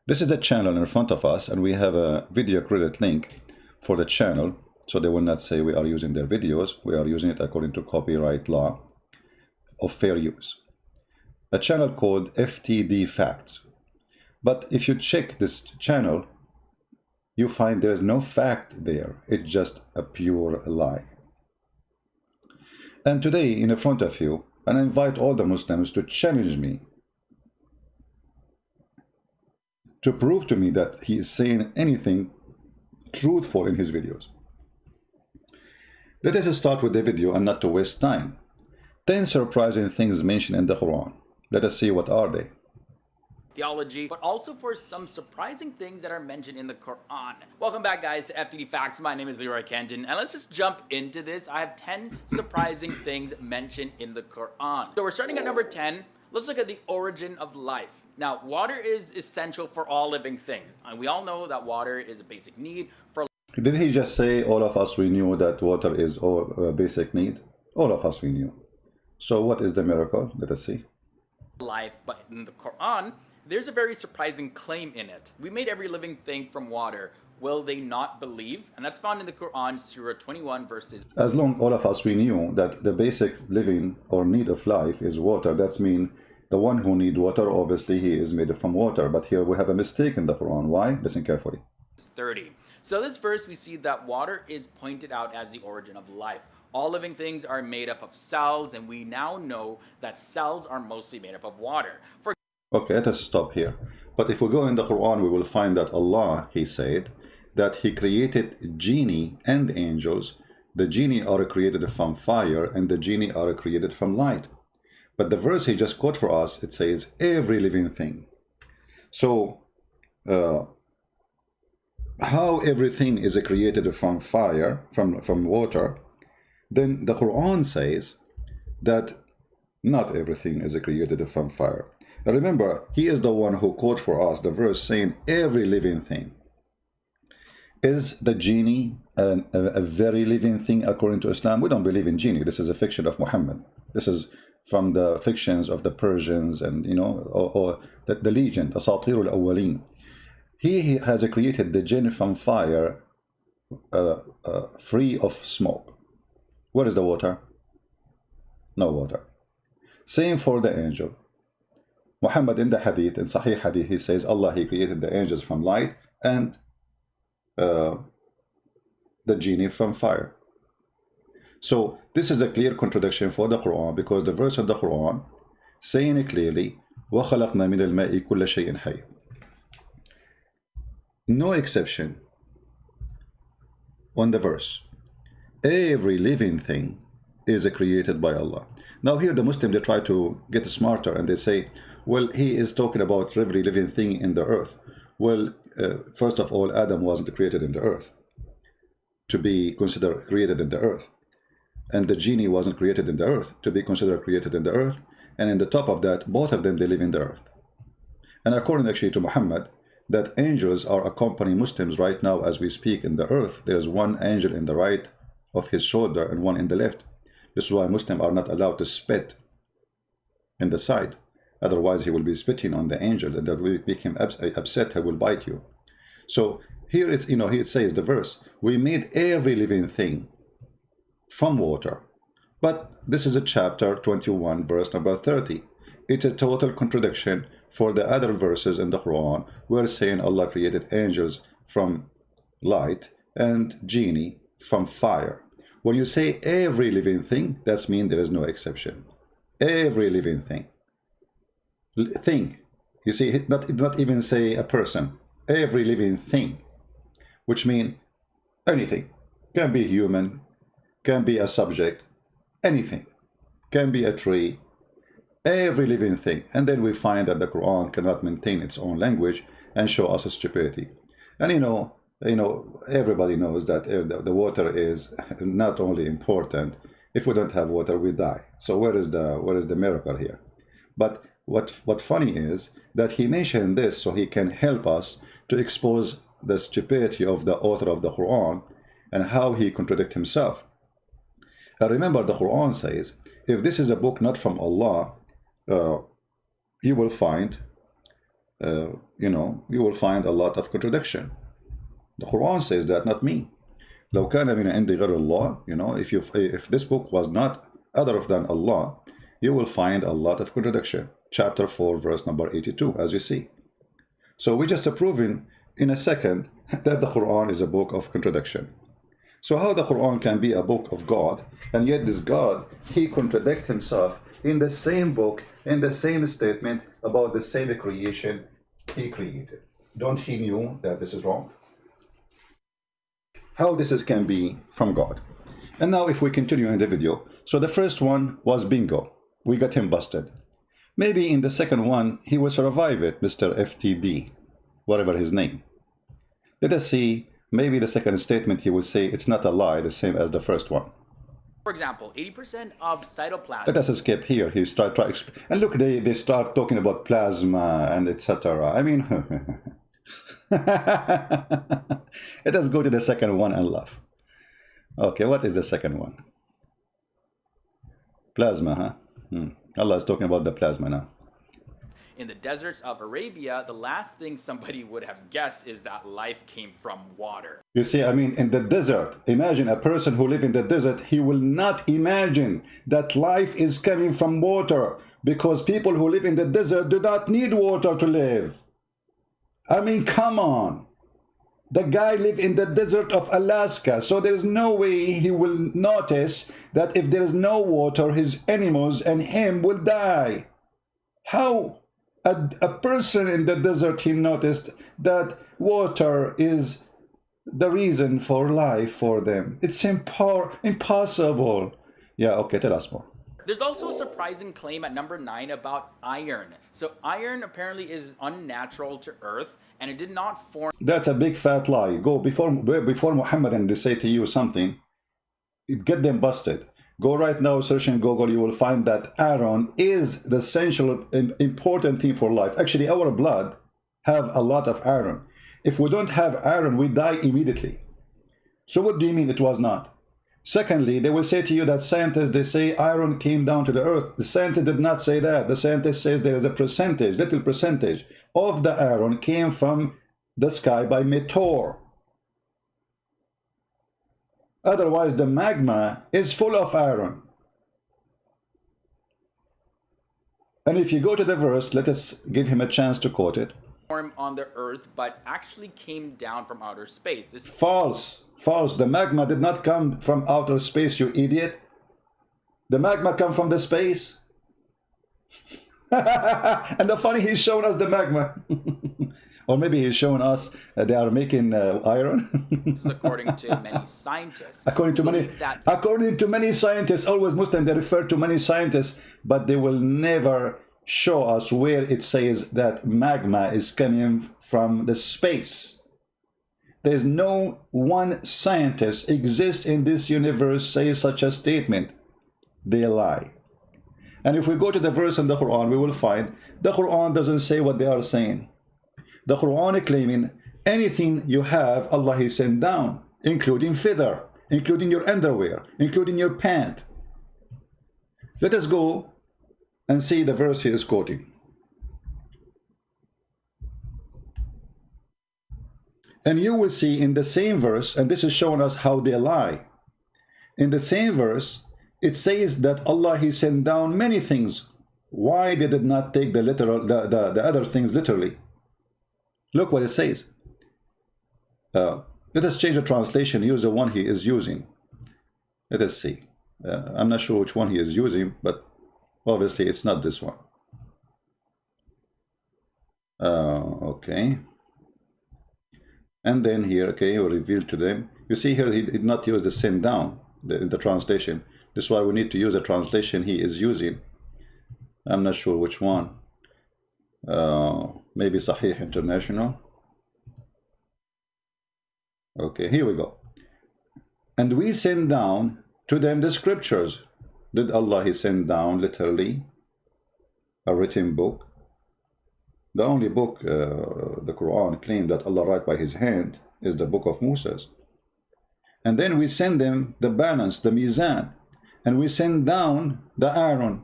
This is the channel in front of us, and we have a video credit link for the channel, so they will not say we are using their videos. We are using it according to copyright law of fair use. A channel called FTD Facts. But if you check this channel, you find there is no fact there. It's just a pure lie. And today, in front of you, and I invite all the Muslims to challenge me, to prove to me that he is saying anything truthful in his videos. Let us start with the video and not to waste time. 10 surprising things mentioned in the Quran. Let us see what are they. Theology, but also for some surprising things that are mentioned in the Quran. Welcome back, guys, to FTD Facts. My name is Leroy Kenton, and let's just jump into this. I have 10 surprising things mentioned in the Quran. So we're starting at number 10. Let's look at the origin of life. Now, water is essential for all living things, and we all know that water is a basic need for life. Did he just say all of us we knew that water is a basic need? All of us we knew. So what is the miracle? Let us see. But in the Quran, there's a very surprising claim in it. We made every living thing from water. Will they not believe? And that's found in the Quran, Surah 21, verses. As long all of us we knew that the basic living or need of life is water, that's mean the one who need water, obviously he is made from water. But here we have a mistake in the Quran. Why? Listen carefully. 30. So this verse, we see that water is pointed out as the origin of life. All living things are made up of cells, and we now know that cells are mostly made up of water. Okay, let us stop here. But if we go in the Quran, we will find that Allah, he said, that he created genie and angels. The genie are created from fire, and the genie are created from light. But the verse he just quote for us, it says every living thing. So how everything is created from fire, from water, then the Quran says that not everything is created from fire. Now remember, he is the one who quote for us the verse saying every living thing. Is the genie a very living thing according to Islam? We don't believe in genie. This is a fiction of Muhammad. This is from the fictions of the Persians and, you know, or the legend, Asatir al-Awwaleen. He has created the jinn from fire, free of smoke. Where is the water? No water. Same for the angel. Muhammad in the hadith, in Sahih hadith, he says Allah, he created the angels from light and the genie from fire. So this is a clear contradiction for the Quran, because the verse of the Quran saying it clearly, وَخَلَقْنَا مِنَ الْمَاءِ كُلَّ شَيْءٍ حَيٍّ. No exception on the verse. Every living thing is created by Allah. Now here the Muslims, they try to get smarter and they say, well, he is talking about every living thing in the earth. Well, first of all, Adam wasn't created in the earth to be considered created in the earth. And the genie wasn't created in the earth to be considered created in the earth. And in the top of that, both of them, they live in the earth. And according actually to Muhammad, that angels are accompanying Muslims right now as we speak in the earth. There's one angel in the right of his shoulder and one in the left. This is why Muslims are not allowed to spit in the side. Otherwise, he will be spitting on the angel, and that will make him upset. He will bite you. So here it's, here it says the verse, we made every living thing from water. But this is a chapter 21, verse number 30. It's a total contradiction for the other verses in the Quran where saying Allah created angels from light and genie from fire. When you say every living thing, that means there is no exception. Every living thing. Thing. You see, not even say a person. Every living thing. Which means anything. Can be human, can be a subject, anything. Can be a tree. Every living thing. And then we find that the Quran cannot maintain its own language and show us stupidity. And everybody knows that the water is not only important. If we don't have water, we die. So where is the miracle here? But what funny is that he mentioned this so he can help us to expose the stupidity of the author of the Quran and how he contradicts himself. And remember, the Quran says, if this is a book not from Allah, you will find you know, you will find a lot of contradiction. The Quran says that, not me. لو كان من عند غير الله, you know, if this book was not other than Allah, you will find a lot of contradiction. Chapter 4, verse number 82, as you see. So we just proven in a second that the Quran is a book of contradiction. So how the Quran can be a book of God, and yet this God, he contradicts himself in the same book, in the same statement about the same creation he created? Don't he knew that this is wrong? How this can be from God? And now if we continue in the video, so the first one was bingo. We got him busted. Maybe in the second one, he will survive it, Mr. FTD, whatever his name. Let us see, maybe the second statement he will say it's not a lie, the same as the first one. For example, 80% of cytoplasm. Let us skip here. He start and look, they start talking about plasma and etc. I mean, let us go to the second one and laugh. Okay, what is the second one? Plasma, huh? Allah is talking about the plasma now. In the deserts of Arabia, the last thing somebody would have guessed is that life came from water. You see, I mean, in the desert, imagine a person who lives in the desert, he will not imagine that life is coming from water, because people who live in the desert do not need water to live. I mean, come on. The guy lives in the desert of Alaska, so there is no way he will notice that if there is no water, his animals and him will die. How? A person in the desert, he noticed that water is the reason for life for them. It's impossible. Yeah, okay, tell us more. There's also a surprising claim at number 9 about iron. So iron apparently is unnatural to Earth, and it did not form. That's a big fat lie. Go before Muhammad and they say to you something, get them busted. Go right now, search in Google, you will find that iron is the essential and important thing for life. Actually, our blood have a lot of iron. If we don't have iron, we die immediately. So what do you mean it was not? Secondly, they will say to you that scientists, they say iron came down to the earth. The scientist did not say that. The scientist says there is a percentage, little percentage of the iron came from the sky by meteor. Otherwise, the magma is full of iron. And if you go to the verse, let us give him a chance to quote it. Form on the earth, but actually came down from outer space. This false. False. The magma did not come from outer space, you idiot. The magma come from the space. And the funny, he's showing us the magma. Or maybe he's showing us they are making iron. is according to many scientists. According to many scientists, always Muslim, they refer to many scientists, but they will never show us where it says that magma is coming from the space. There's no one scientist exists in this universe says such a statement. They lie. And if we go to the verse in the Quran, we will find the Quran doesn't say what they are saying. The Quran claiming anything you have, Allah He sent down, including feather, including your underwear, including your pant. Let us go and see the verse he is quoting. And you will see in the same verse, and this is showing us how they lie. In the same verse, it says that Allah He sent down many things. Why they did not take the literal, the other things literally? Look what it says. Let us change the translation, use the one he is using. Let us see. I'm not sure which one he is using, but obviously it's not this one. Okay. And then here, okay, he will reveal to them. You see here, he did not use the send down, the translation. This is why we need to use a translation he is using. I'm not sure which one. Maybe Sahih International. Okay, here we go. And we send down to them the scriptures. Did Allah He send down literally a written book? The only book the Quran claimed that Allah write by His hand is the book of Moses. And then we send them the balance, the mizan, and we send down the iron.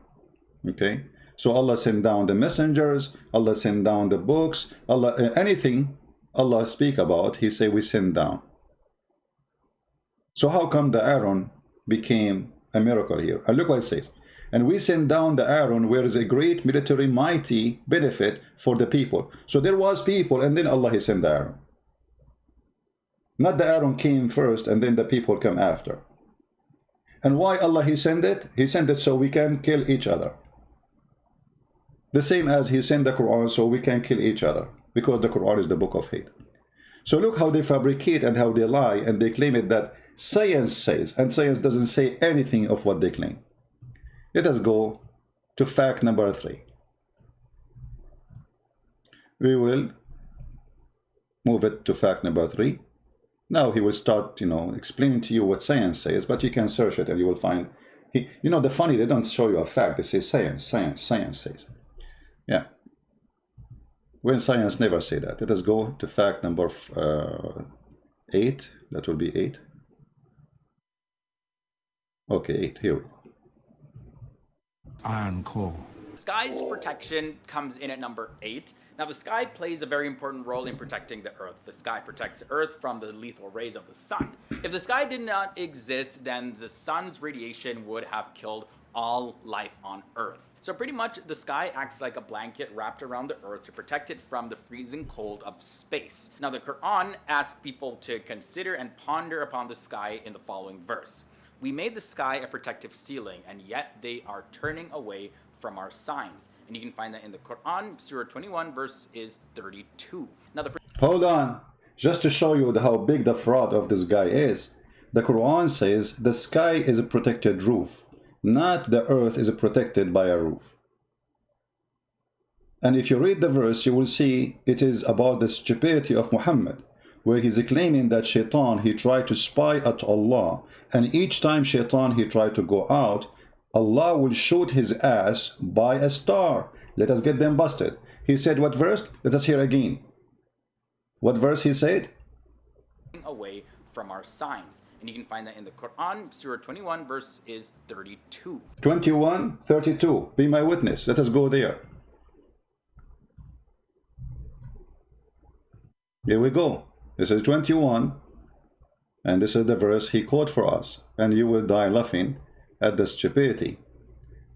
Okay, So Allah sent down the messengers, Allah sent down the books, Allah, anything Allah speak about, he say we send down. So how come the Aaron became a miracle here? And look what it says. And we send down the Aaron where is a great military mighty benefit for the people. So there was people and then Allah he sent the Aaron. Not the Aaron came first and then the people come after. And why Allah he sent it? He sent it so we can kill each other. The same as he sent the Quran so we can kill each other. Because the Quran is the book of hate. So look how they fabricate and how they lie and they claim it that science says, and science doesn't say anything of what they claim. Let us go to fact number 3. We will move it to fact number 3. Now he will start, explaining to you what science says, but you can search it and you will find, the funny, they don't show you a fact, they say science says. Yeah. When science never say that. Let us go to fact number 8. That will be 8. Okay, 8. Here we go. Iron core. Sky's protection comes in at number 8. Now, the sky plays a very important role in protecting the Earth. The sky protects the Earth from the lethal rays of the sun. If the sky did not exist, then the sun's radiation would have killed all life on Earth. So pretty much the sky acts like a blanket wrapped around the Earth to protect it from the freezing cold of space. Now, the Quran asks people to consider and ponder upon the sky in the following verse. We made the sky a protective ceiling, and yet they are turning away from our signs. And you can find that in the Quran, Surah 21, verse is 32. Now, hold on. Just to show you how big the fraud of this guy is, the Quran says the sky is a protected roof, not the earth is protected by a roof. And if you read the verse, you will see it is about the stupidity of Muhammad, where he's claiming that Shaitan, he tried to spy at Allah, and each time Shaitan, he tried to go out, Allah will shoot his ass by a star. Let us get them busted. He said what verse? Let us hear again. What verse he said? Away from our signs. And you can find that in the Quran, Surah 21, verse is 32. 21, 32. Be my witness. Let us go there. Here we go. This is 21. And this is the verse he quote for us. And you will die laughing at the stupidity.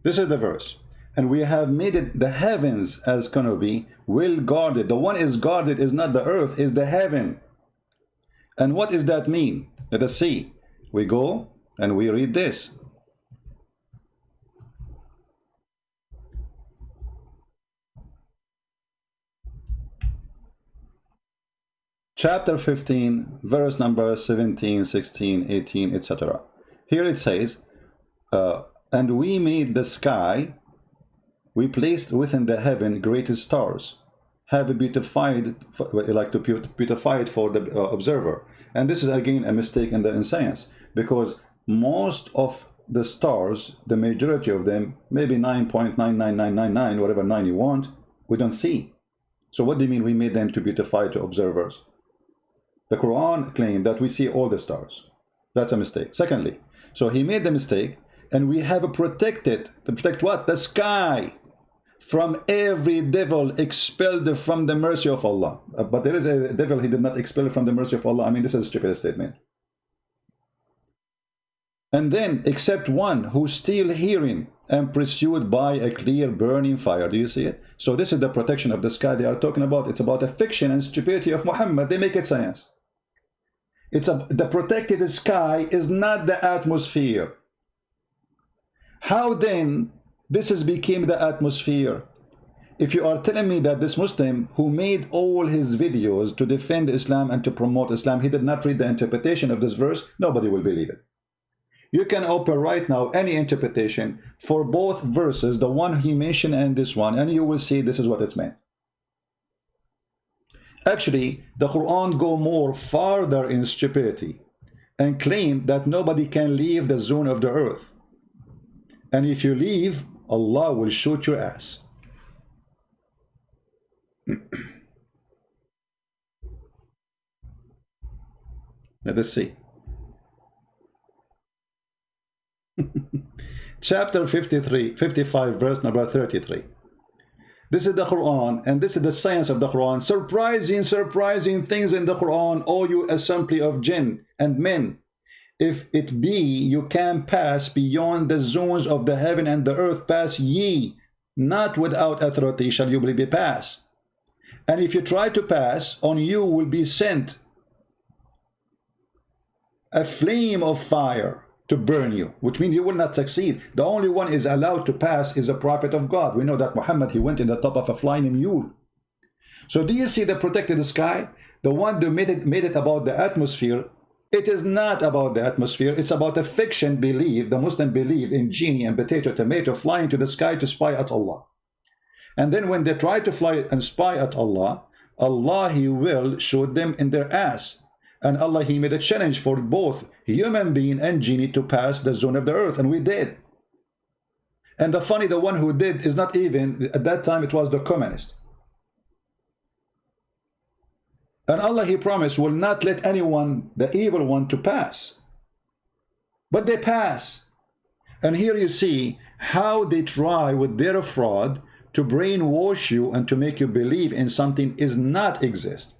This is the verse. And we have made it the heavens as gonna be well guarded. The one is guarded is not the earth, is the heaven. And what does that mean? Let us see. We go and we read this. Chapter 15, verse number 17, 16, 18, etc. Here it says, and we made the sky, we placed within the heaven great stars, have beautified, like to beautify it for the observer. And this is again a mistake in science, because most of the stars, the majority of them, maybe 9.99999, whatever 9 you want, we don't see. So what do you mean we made them to beautify to observers? The Quran claimed that we see all the stars. That's a mistake. Secondly, so he made the mistake, and we have protected, to protect what? The sky from every devil expelled from the mercy of Allah. But there is a devil he did not expel from the mercy of Allah. I mean, this is a stupid statement. And then, except one who still hearing and pursued by a clear burning fire. Do you see it? So this is the protection of the sky they are talking about. It's about a fiction and stupidity of Muhammad. They make it science. The protected sky is not the atmosphere. How then this has become the atmosphere? If you are telling me that this Muslim who made all his videos to defend Islam and to promote Islam, he did not read the interpretation of this verse, nobody will believe it. You can open right now any interpretation for both verses, the one he mentioned and this one, and you will see this is what it's meant. Actually, the Quran go more farther in stupidity and claim that nobody can leave the zone of the earth. And if you leave, Allah will shoot your ass. Let us see. chapter 55, verse number 33. This is the Quran, and this is the science of the Quran. Surprising things in the Quran, O you assembly of jinn and men. If it be you can pass beyond the zones of the heaven and the earth, pass ye, not without authority shall you be passed. And if you try to pass, on you will be sent a flame of fire to burn you, which means you will not succeed. The only one is allowed to pass is a prophet of God. We know that Muhammad, he went in the top of a flying mule. So do you see the protected sky? The one who made it about the atmosphere. It is not about the atmosphere. It's about a fiction belief. The Muslim believe in genie and potato tomato flying to the sky to spy at Allah. And then when they try to fly and spy at Allah, Allah, he will shoot them in their ass. And Allah, he made a challenge for both human being and genie to pass the zone of the earth, and we did. And the funny, the one who did is not even, at that time it was the communist. And Allah, he promised, will not let anyone, the evil one, to pass. But they pass. And here you see how they try with their fraud to brainwash you and to make you believe in something is not exist.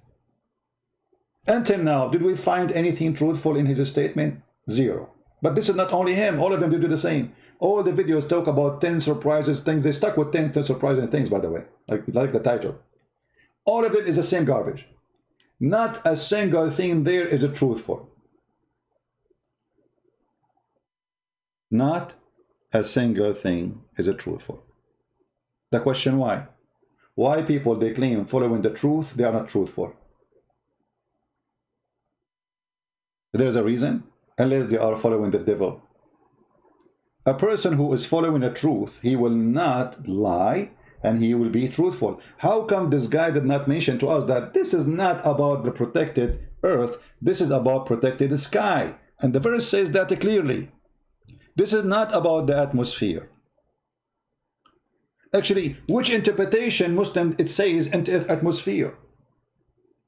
Until now, did we find anything truthful in his statement? Zero. But this is not only him. All of them do the same. All the videos talk about 10 surprises, things. They stuck with 10 surprising things, by the way, like the title. All of it is the same garbage. Not a single thing there is a truthful. Not a single thing is a truthful. The question why? Why people they claim following the truth, they are not truthful? There's a reason, unless they are following the devil. A person who is following the truth, he will not lie and he will be truthful. How come this guy did not mention to us that this is not about the protected earth, this is about protected sky? And the verse says that clearly. This is not about the atmosphere. Actually, which interpretation Muslim it says atmosphere?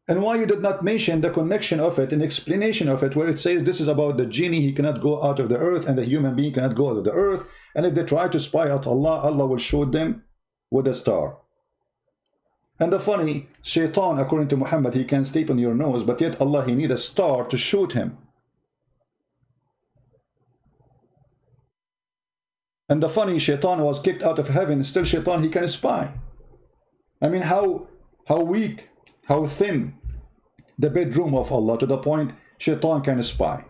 And why you did not mention the connection of it and explanation of it, where it says this is about the genie, he cannot go out of the earth, and the human being cannot go out of the earth, and if they try to spy at Allah, Allah will shoot them with a star. And the funny, Shaitan, according to Muhammad, he can sleep on your nose, but yet Allah, he need a star to shoot him. And the funny, Shaitan was kicked out of heaven, still Shaitan, he can spy. I mean, how weak, how thin the bedroom of Allah, to the point Shaitan can spy.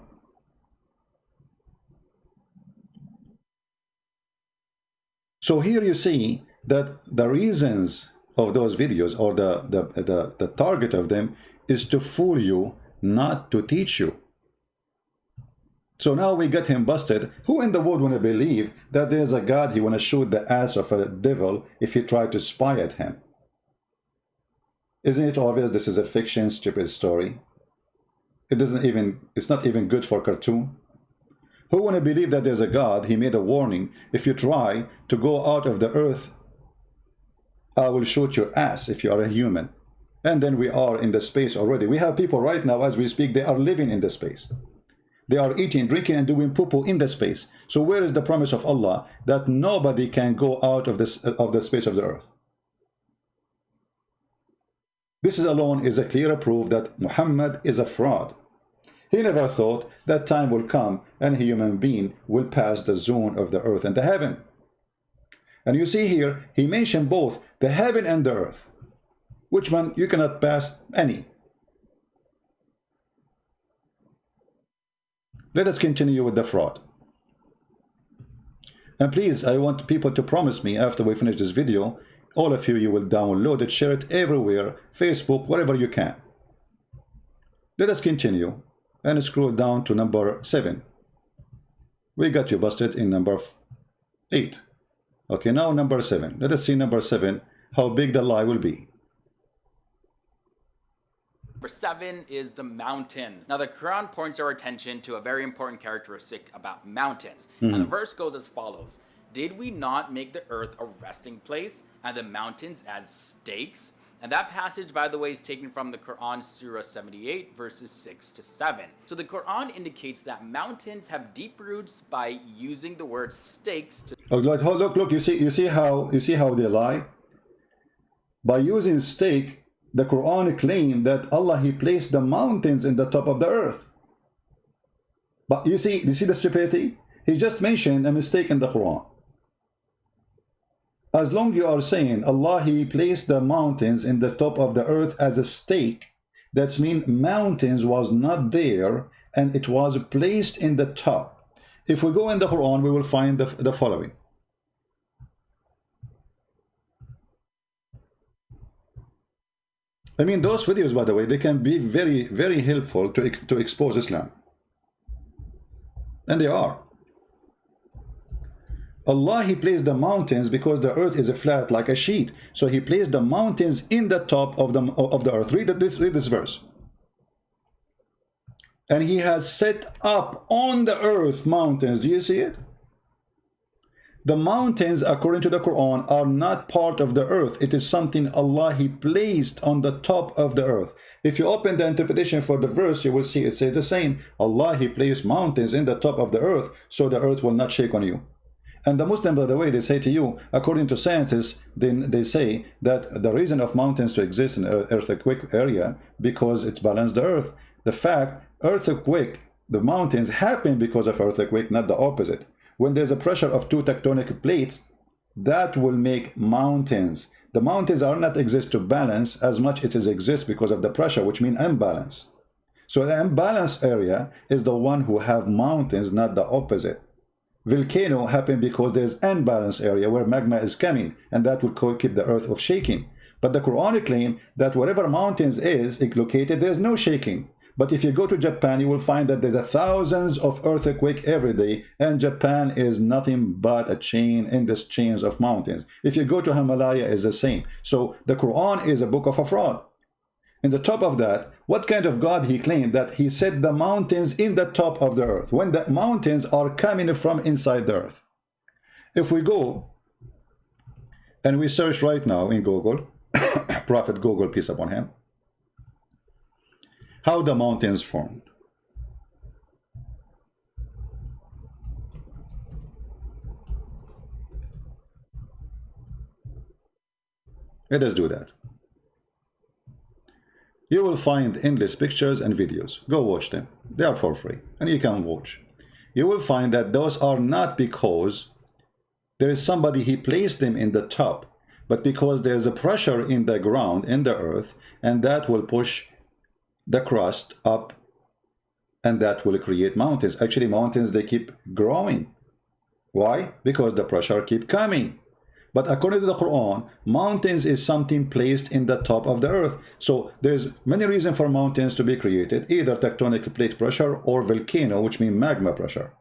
So here you see that the reasons of those videos, or the target of them, is to fool you, not to teach you. So now we get him busted. Who in the world want to believe that there's a God, he want to shoot the ass of a devil if he tried to spy at him? Isn't it obvious this is a fiction, stupid story? It's not even good for cartoon. Who want to believe that there's a God, he made a warning, if you try to go out of the earth, I will shoot your ass if you are a human. And then we are in the space already. We have people right now, as we speak, they are living in the space. They are eating, drinking, and doing poo-poo in the space. So where is the promise of Allah that nobody can go out of the space of the earth? This alone is a clear proof that Muhammad is a fraud. He never thought that time will come and a human being will pass the zone of the earth and the heaven. And you see here, he mentioned both the heaven and the earth. Which one you cannot pass any. Let us continue with the fraud. And please, I want people to promise me after we finish this video, all of you, you will download it, share it everywhere, Facebook, wherever you can. Let us continue and scroll down to number 7. We got you busted in number 8. Okay, now number 7. Let us see number 7, how big the lie will be. Number 7 is the mountains. Now the Quran points our attention to a very important characteristic about mountains. And the verse goes as follows. Did we not make the earth a resting place and the mountains as stakes? And that passage, by the way, is taken from the Quran, Surah 78, verses 6 to 7. So the Quran indicates that mountains have deep roots by using the word stakes to... Oh, look, you see how they lie? By using stake, the Quran claimed that Allah, He placed the mountains in the top of the earth. But you see the stupidity? He just mentioned a mistake in the Quran. As long you are saying Allah, He placed the mountains in the top of the earth as a stake, that means mountains was not there and it was placed in the top. If we go in the Quran, we will find the following. I mean, those videos, by the way, they can be very, very helpful to expose Islam. And they are. Allah, He placed the mountains because the earth is flat like a sheet. So He placed the mountains in the top of the earth. Read this verse. And He has set up on the earth mountains. Do you see it? The mountains, according to the Quran, are not part of the earth. It is something Allah, He placed on the top of the earth. If you open the interpretation for the verse, you will see it says the same. Allah, He placed mountains in the top of the earth, so the earth will not shake on you. And the Muslim, by the way, they say to you, according to scientists, they say that the reason of mountains to exist in earthquake area, because it's balanced the earth. The fact, earthquake, the mountains happen because of earthquake, not the opposite. When there's a pressure of two tectonic plates, that will make mountains. The mountains are not exist to balance as much as it exists because of the pressure, which means imbalance. So the imbalanced area is the one who have mountains, not the opposite. Volcano happen because there's unbalanced area where magma is coming, and that will keep the earth of shaking. But the Quran claim that whatever mountains is located, there's no shaking. But if you go to Japan, you will find that there's thousands of earthquakes every day, and Japan is nothing but a chain in this chains of mountains. If you go to Himalaya, it's the same. So the Quran is a book of a fraud. In the top of that, what kind of God He claimed that He set the mountains in the top of the earth, when the mountains are coming from inside the earth? If we go and we search right now in Google, Prophet Google, peace upon him, how the mountains formed. Let us do that. You will find endless pictures and videos. Go watch them. They are for free, and you can watch. You will find that those are not because there is somebody He placed them in the top, but because there's a pressure in the ground, in the earth, and that will push the crust up, and that will create mountains. Actually, mountains, they keep growing. Why? Because the pressure keep coming. But according to the Quran, mountains is something placed in the top of the earth. So there's many reasons for mountains to be created, either tectonic plate pressure or volcano, which means magma pressure.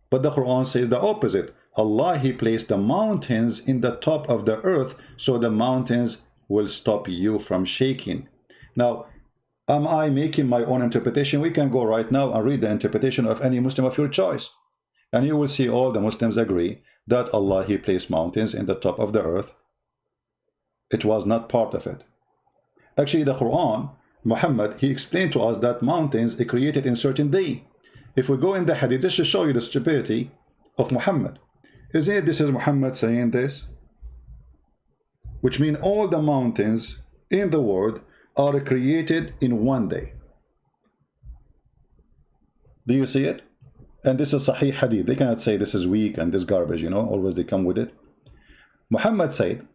But the Quran says the opposite. Allah, He placed the mountains in the top of the earth, so the mountains will stop you from shaking. Now, am I making my own interpretation? We can go right now and read the interpretation of any Muslim of your choice. And you will see all the Muslims agree that Allah, He placed mountains in the top of the earth. It was not part of it. Actually, the Quran, Muhammad, he explained to us that mountains are created in certain day. If we go in the hadith, this should show you the stupidity of Muhammad. Isn't it this is Muhammad saying this? Which means all the mountains in the world are created in one day. Do you see it? And this is Sahih Hadith. They cannot say this is weak and this garbage, you know, always they come with it. Muhammad said,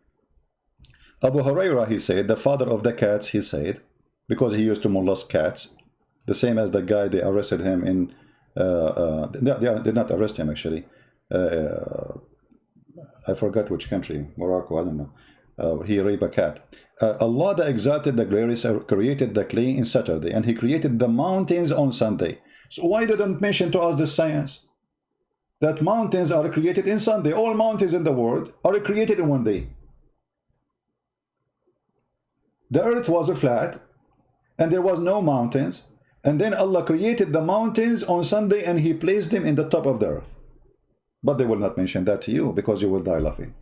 Abu Hurairah, he said, the father of the cats, he said, because he used to molest cats, the same as the guy they arrested him in, they did not arrest him actually. I forgot which country, Morocco, I don't know. He raped a cat. Allah the Exalted, the Glorious, created the clay in Saturday, and He created the mountains on Sunday. So why didn't mention to us the science that mountains are created in Sunday? All mountains in the world are created in one day. The earth was flat and there was no mountains, and then Allah created the mountains on Sunday and He placed them in the top of the earth. But they will not mention that to you because you will die laughing.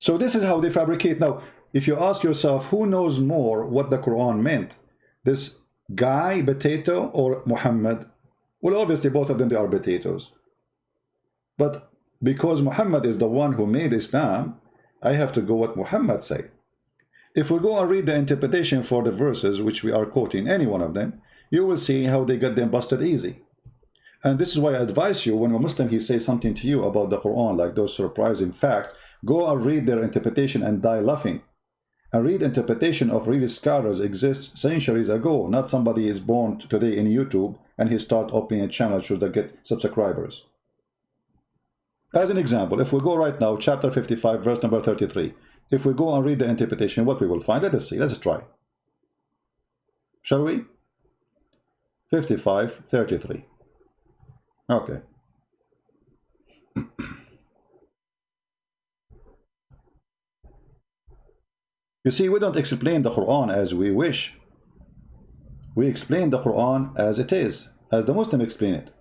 So this is how they fabricate. Now, if you ask yourself, who knows more what the Quran meant? This guy, potato, or Muhammad? Well, obviously, both of them, they are potatoes. But because Muhammad is the one who made Islam, I have to go what Muhammad said. If we go and read the interpretation for the verses which we are quoting, any one of them, you will see how they got them busted easy. And this is why I advise you, when a Muslim he says something to you about the Quran, like those surprising facts, go and read their interpretation and die laughing. And read interpretation of real scholars exists centuries ago. Not somebody is born today in YouTube and he start opening a channel to get subscribers. As an example, if we go right now, chapter 55, verse number 33. If we go and read the interpretation, what we will find, let us see, let's try. Shall we? 55, 33. Okay. You see, we don't explain the Quran as we wish. We explain the Quran as it is, as the Muslim explain it.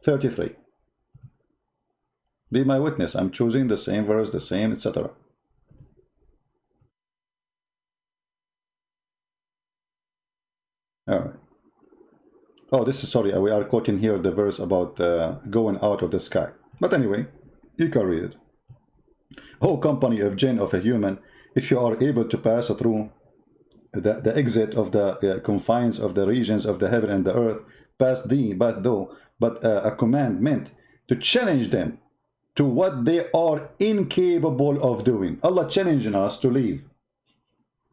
33. Be my witness, I'm choosing the same verse, the same, etc. All right. Oh, this is, sorry, we are quoting here the verse about going out of the sky. But anyway, you can read it. Oh, company of jinn, of a human, if you are able to pass through the exit of the confines of the regions of the heaven and the earth, pass thee, but a command meant to challenge them to what they are incapable of doing. Allah challenging us to leave.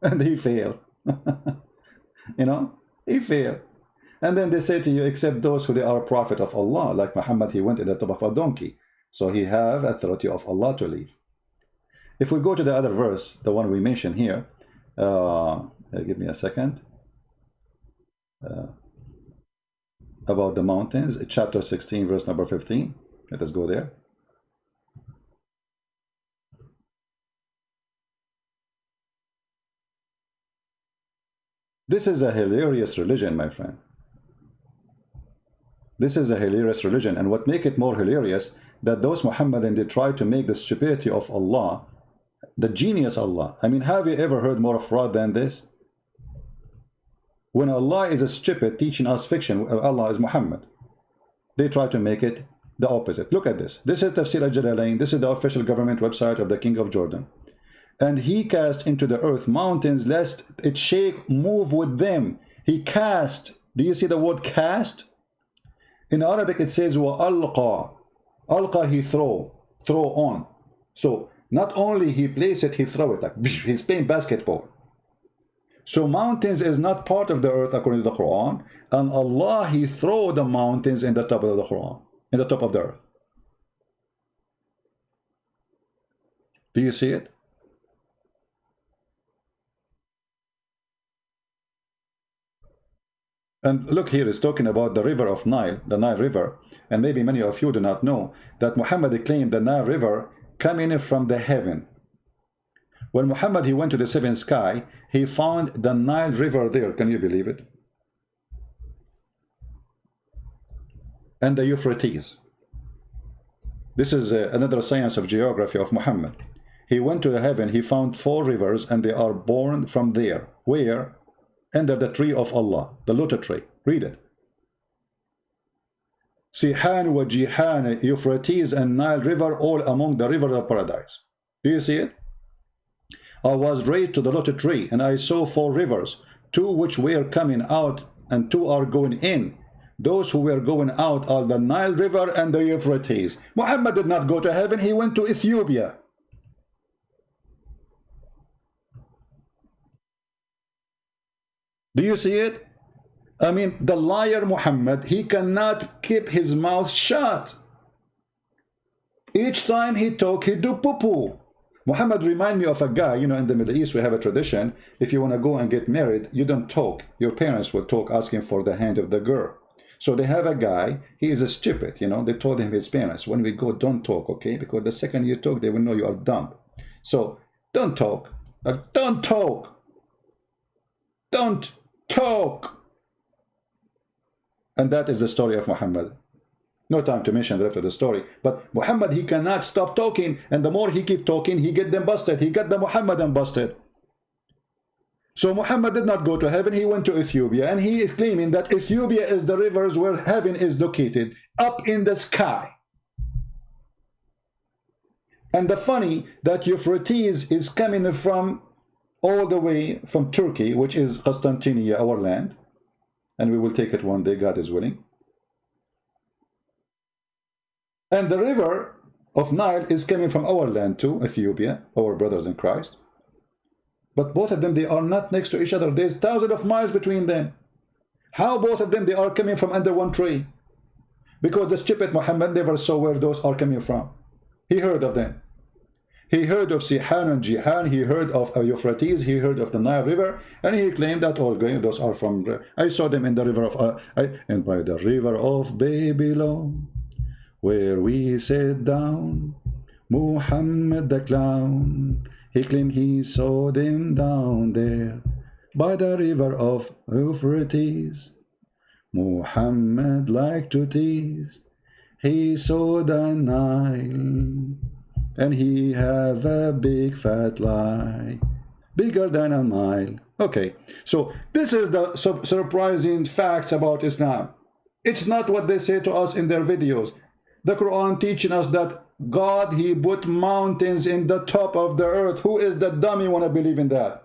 And he failed. You know, he failed. And then they say to you, except those who they are a prophet of Allah, like Muhammad, he went in the top of a donkey. So he have authority of Allah to leave. If we go to the other verse, the one we mentioned here, give me a second, about the mountains, chapter 16, verse number 15. Let us go there. This is a hilarious religion, my friend. This is a hilarious religion, and what make it more hilarious, that those Muhammadan, they try to make the stupidity of Allah, the genius Allah. I mean, have you ever heard more fraud than this? When Allah is a stupid teaching us fiction, Allah is Muhammad. They try to make it the opposite. Look at this. This is Tafsir al-Jalalain. This is the official government website of the King of Jordan. And he cast into the earth mountains lest it shake, move with them. He cast. Do you see the word cast? In Arabic it says وَأَلْقَى. Alqa, he throw on. So not only he place it, he throw it, like he's playing basketball. So mountains is not part of the earth according to the Quran, and Allah, he throw the mountains in the top of the Quran, in the top of the earth. Do you see it? And look here, it's talking about the river of Nile, the Nile River. And maybe many of you do not know that Muhammad claimed the Nile River coming from the heaven. When Muhammad, he went to the seventh sky, he found the Nile River there. Can you believe it? And the Euphrates. This is another science of geography of Muhammad. He went to the heaven, he found 4 rivers, and they are born from there. Where? Under the tree of Allah, the lotus tree. Read it. Sihan wa Jihan, Euphrates and Nile River, all among the rivers of paradise. Do you see it? I was raised to the lotus tree, and I saw 4 rivers, 2 which were coming out, and 2 are going in. Those who were going out are the Nile River and the Euphrates. Muhammad did not go to heaven, he went to Ethiopia. Do you see it? I mean, the liar Muhammad, he cannot keep his mouth shut. Each time he talk, he do poo-poo. Muhammad remind me of a guy, you know, in the Middle East we have a tradition, if you want to go and get married, you don't talk. Your parents will talk asking for the hand of the girl. So they have a guy, he is a stupid, you know, they told him, his parents, when we go, don't talk, okay? Because the second you talk, they will know you are dumb. So, don't talk. Don't talk. Don't talk. And that is the story of Muhammad. No time to mention the rest of the story. But Muhammad, he cannot stop talking, and the more he keep talking, he get them busted. He got the Muhammadan busted. So Muhammad did not go to heaven, he went to Ethiopia, and he is claiming that Ethiopia is the rivers where heaven is located, up in the sky. And the funny that Euphrates is coming from all the way from Turkey, which is Constantinople, our land, and we will take it one day, God is willing. And the river of Nile is coming from our land too, Ethiopia, our brothers in Christ. But both of them, they are not next to each other. There's thousands of miles between them. How both of them, they are coming from under one tree? Because the stupid Muhammad never saw where those are coming from. He heard of them. He heard of Sihan and Jihan. He heard of Euphrates. He heard of the Nile River. And he claimed that all those are from... I saw them in the river of... and by the river of Babylon, where we sat down, Muhammad the clown, he claimed he saw them down there by the river of Euphrates. Muhammad liked to tease. He saw the Nile, and he have a big fat lie, bigger than a mile. Okay, so this is the surprising facts about Islam. It's not what they say to us in their videos. The Quran teaching us that God, he put mountains in the top of the earth. Who is the dummy want to believe in that?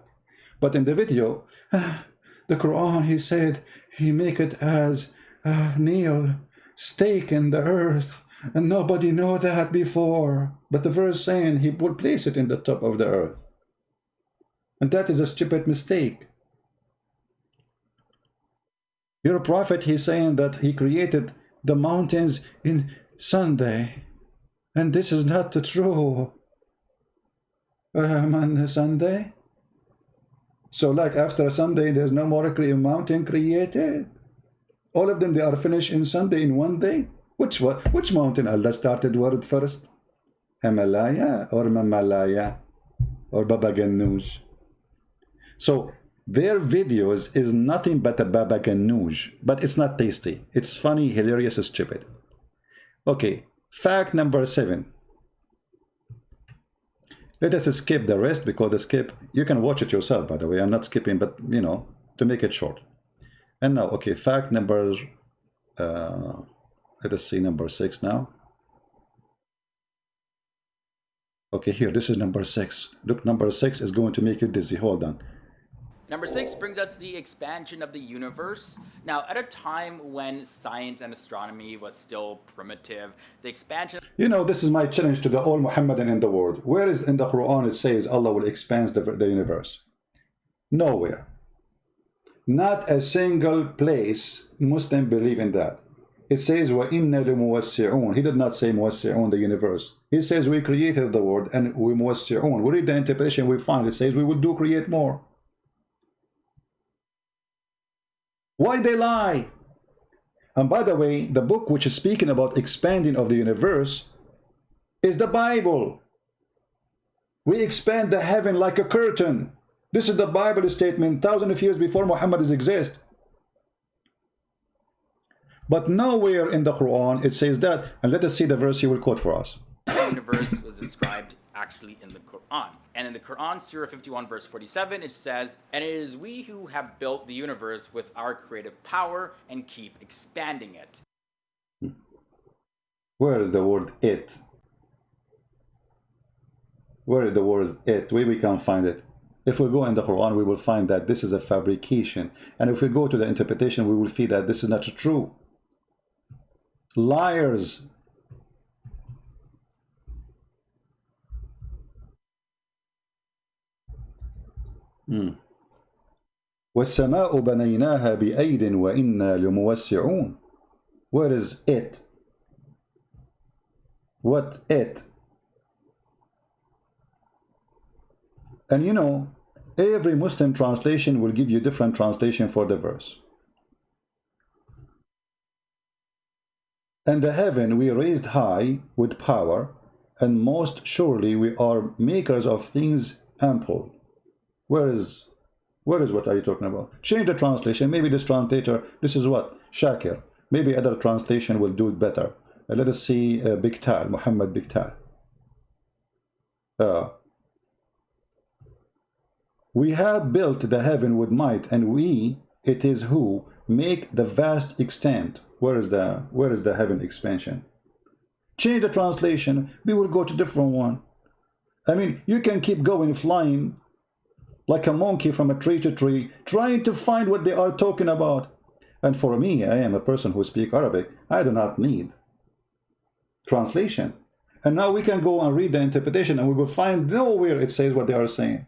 But in the video, the Quran, he said, he make it as a nail stake in the earth. And nobody know that before. But the verse saying he will place it in the top of the earth. And that is a stupid mistake. Your prophet, he's saying that he created the mountains in Sunday, and this is not true. On Sunday, so like after Sunday, there's no more mountain created. All of them, they are finished in Sunday in one day. Which mountain Allah started word first? Himalaya or Mamalaya or Baba Ganoush? So their videos is nothing but a Baba Ganoush, but it's not tasty. It's funny, hilarious, stupid. Okay, fact number 7. Let us skip the rest because the skip, you can watch it yourself, by the way. I'm not skipping, but you know, to make it short. And now, okay, fact number, let us see number 6 now. Okay, here, this is number 6. Look, number 6 is going to make you dizzy. Hold on. Number 6 brings us the expansion of the universe. Now, at a time when science and astronomy was still primitive, the expansion... You know, this is my challenge to the all Muhammadan in the world. Where is in the Quran it says Allah will expand the universe? Nowhere. Not a single place Muslim believe in that. It says, وَإِنَّ لِمُوَسِّعُونَ. He did not say muwassi'un, the universe. He says we created the world and we muwassi'un. We read the interpretation, we find it says we will do create more. Why they lie? And by the way, the book which is speaking about expanding of the universe is the Bible. We expand the heaven like a curtain. This is the Bible statement thousands of years before Muhammad exists. But nowhere in the Quran it says that. And let us see the verse he will quote for us. The universe was described actually in the Quran. And in the Quran, Surah 51, verse 47, it says, "And it is we who have built the universe with our creative power and keep expanding it." Where is the word it? Where is the word it? Where we can find it? If we go in the Quran, we will find that this is a fabrication. And if we go to the interpretation, we will see that this is not true. Liars. وَالسَّمَاءُ بَنَيْنَاهَا بِأَيْدٍ وَإِنَّا لَمُوَسِّعُونَ. Where is it? What it? And you know, every Muslim translation will give you different translation for the verse. And the heaven we raised high with power, and most surely we are makers of things ample. Where is what are you talking about? Change the translation. Maybe this translator, this is what? Shakir. Maybe other translation will do it better. let us see Biktal, Muhammad Biktal. We have built the heaven with might, and we, it is who make the vast extent. Where is the heaven expansion? Change the translation. We will go to different one. I mean, you can keep going flying like a monkey from a tree to tree, trying to find what they are talking about. And for me, I am a person who speaks Arabic. I do not need translation. And now we can go and read the interpretation, and we will find nowhere it says what they are saying.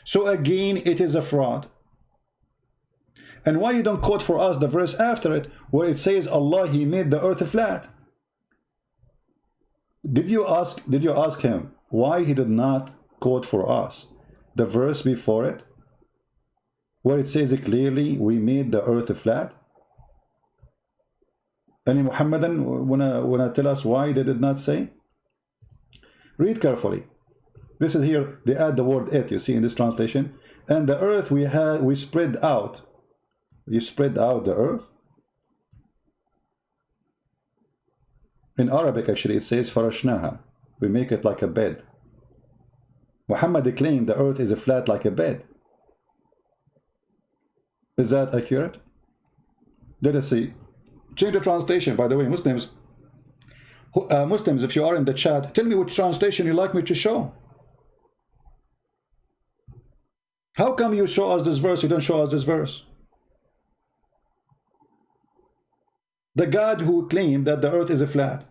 So again, it is a fraud. And why you don't quote for us the verse after it, where it says Allah, He made the earth flat? Did you ask him why he did not quote for us the verse before it, where it says clearly, we made the earth flat? Any Muhammadan wanna tell us why they did not say? Read carefully. This is here, they add the word it, you see in this translation. And the earth we spread out. You spread out the earth. In Arabic, actually, it says farashnaha. We make it like a bed. Muhammad claimed the earth is a flat like a bed. Is that accurate? Let us see. Change the translation, by the way, Muslims. Muslims, if you are in the chat, tell me which translation you like me to show. How come you show us this verse, you don't show us this verse? The God who claimed that the earth is a flat.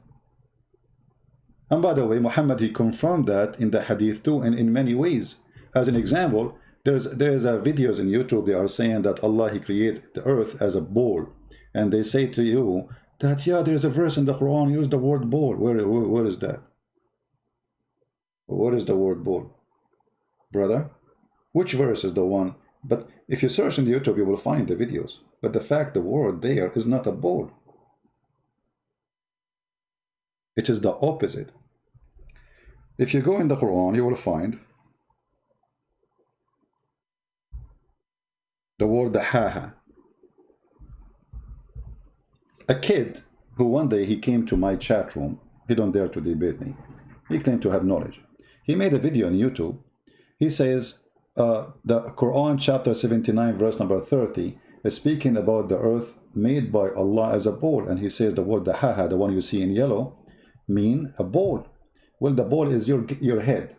And by the way, Muhammad, he confirmed that in the hadith too, and in many ways. As an example, there's videos in YouTube, they are saying that Allah, He created the earth as a ball. And they say to you that, yeah, there's a verse in the Quran, use the word ball. Where is that? What is the word ball? Brother? Which verse is the one? But if you search in YouTube, you will find the videos. But the fact the word there is not a ball. It is the opposite. If you go in the Quran, you will find the word haha. A kid who one day he came to my chat room, he don't dare to debate me. He claimed to have knowledge. He made a video on YouTube. He says the Quran chapter 79 verse number 30 is speaking about the earth made by Allah as a ball, and he says the word haha, the one you see in yellow, mean a ball. Well, the ball is your head.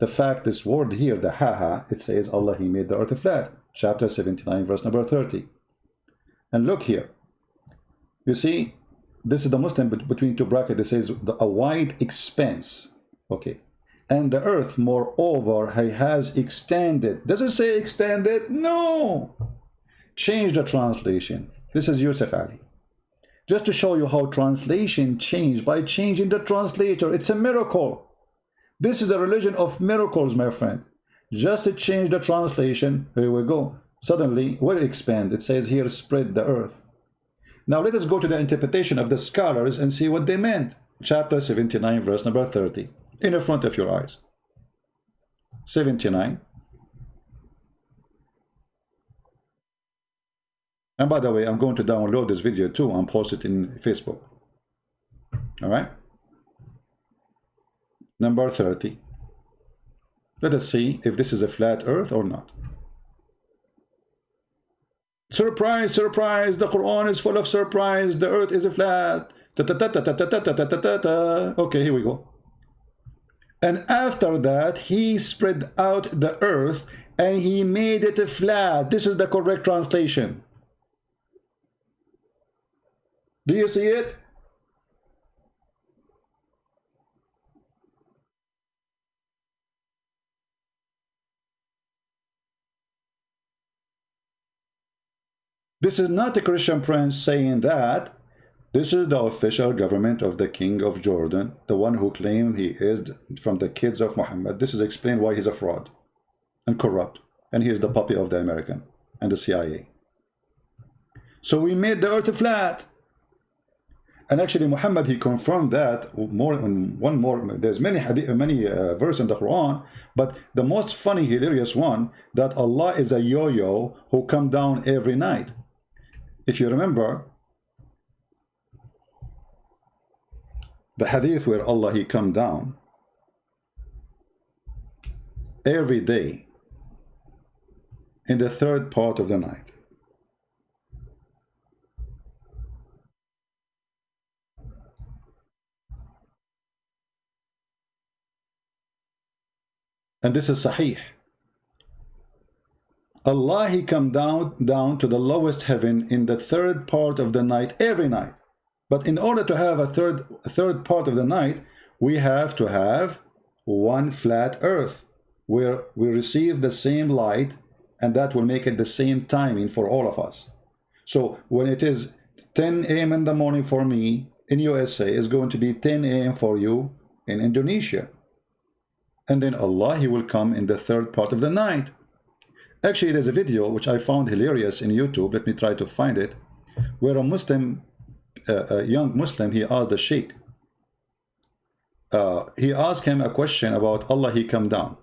The fact this word here, the haha, it says Allah, He made the earth flat. Chapter 79 verse number 30. And look here. You see, this is the Muslim between two brackets. It says a wide expanse. Okay. And the earth, moreover, He has extended. Does it say extended? No. Change the translation. This is Yusuf Ali. Just to show you how translation changed by changing the translator. It's a miracle. This is a religion of miracles, my friend. Just to change the translation, here we go. Suddenly, where expand? It says here, spread the earth. Now let us go to the interpretation of the scholars and see what they meant. Chapter 79, verse number 30. In the front of your eyes. 79. And by the way, I'm going to download this video too and post it in Facebook. All right. Number 30. Let us see if this is a flat earth or not. Surprise, surprise, the Quran is full of surprise. The earth is a flat. Okay, here we go. And after that, He spread out the earth and He made it flat. This is the correct translation. Do you see it? This is not a Christian prince saying that. This is the official government of the king of Jordan, the one who claimed he is from the kids of Muhammad. This is explained why he's a fraud and corrupt, and he is the puppy of the American and the CIA. So we made the earth flat. And actually, Muhammad, he confirmed that more. There's many verses in the Quran, but the most funny, hilarious one, that Allah is a yo-yo who come down every night. If you remember, The hadith where Allah he come down every day in the third part of the night. And this is Sahih. Allah he come down to the lowest heaven in the third part of the night every night. But in order to have a third part of the night, we have to have one flat earth where we receive the same light, and that will make it the same timing for all of us. So when it is 10 a.m. in the morning for me in USA, is going to be 10 a.m. for you in Indonesia. And then Allah he will come in the third part of the night. Actually, there's a video which I found hilarious in YouTube. Let me try to find it, where a Muslim, a young Muslim, he asked the Sheikh. He asked him a question about Allah he come down.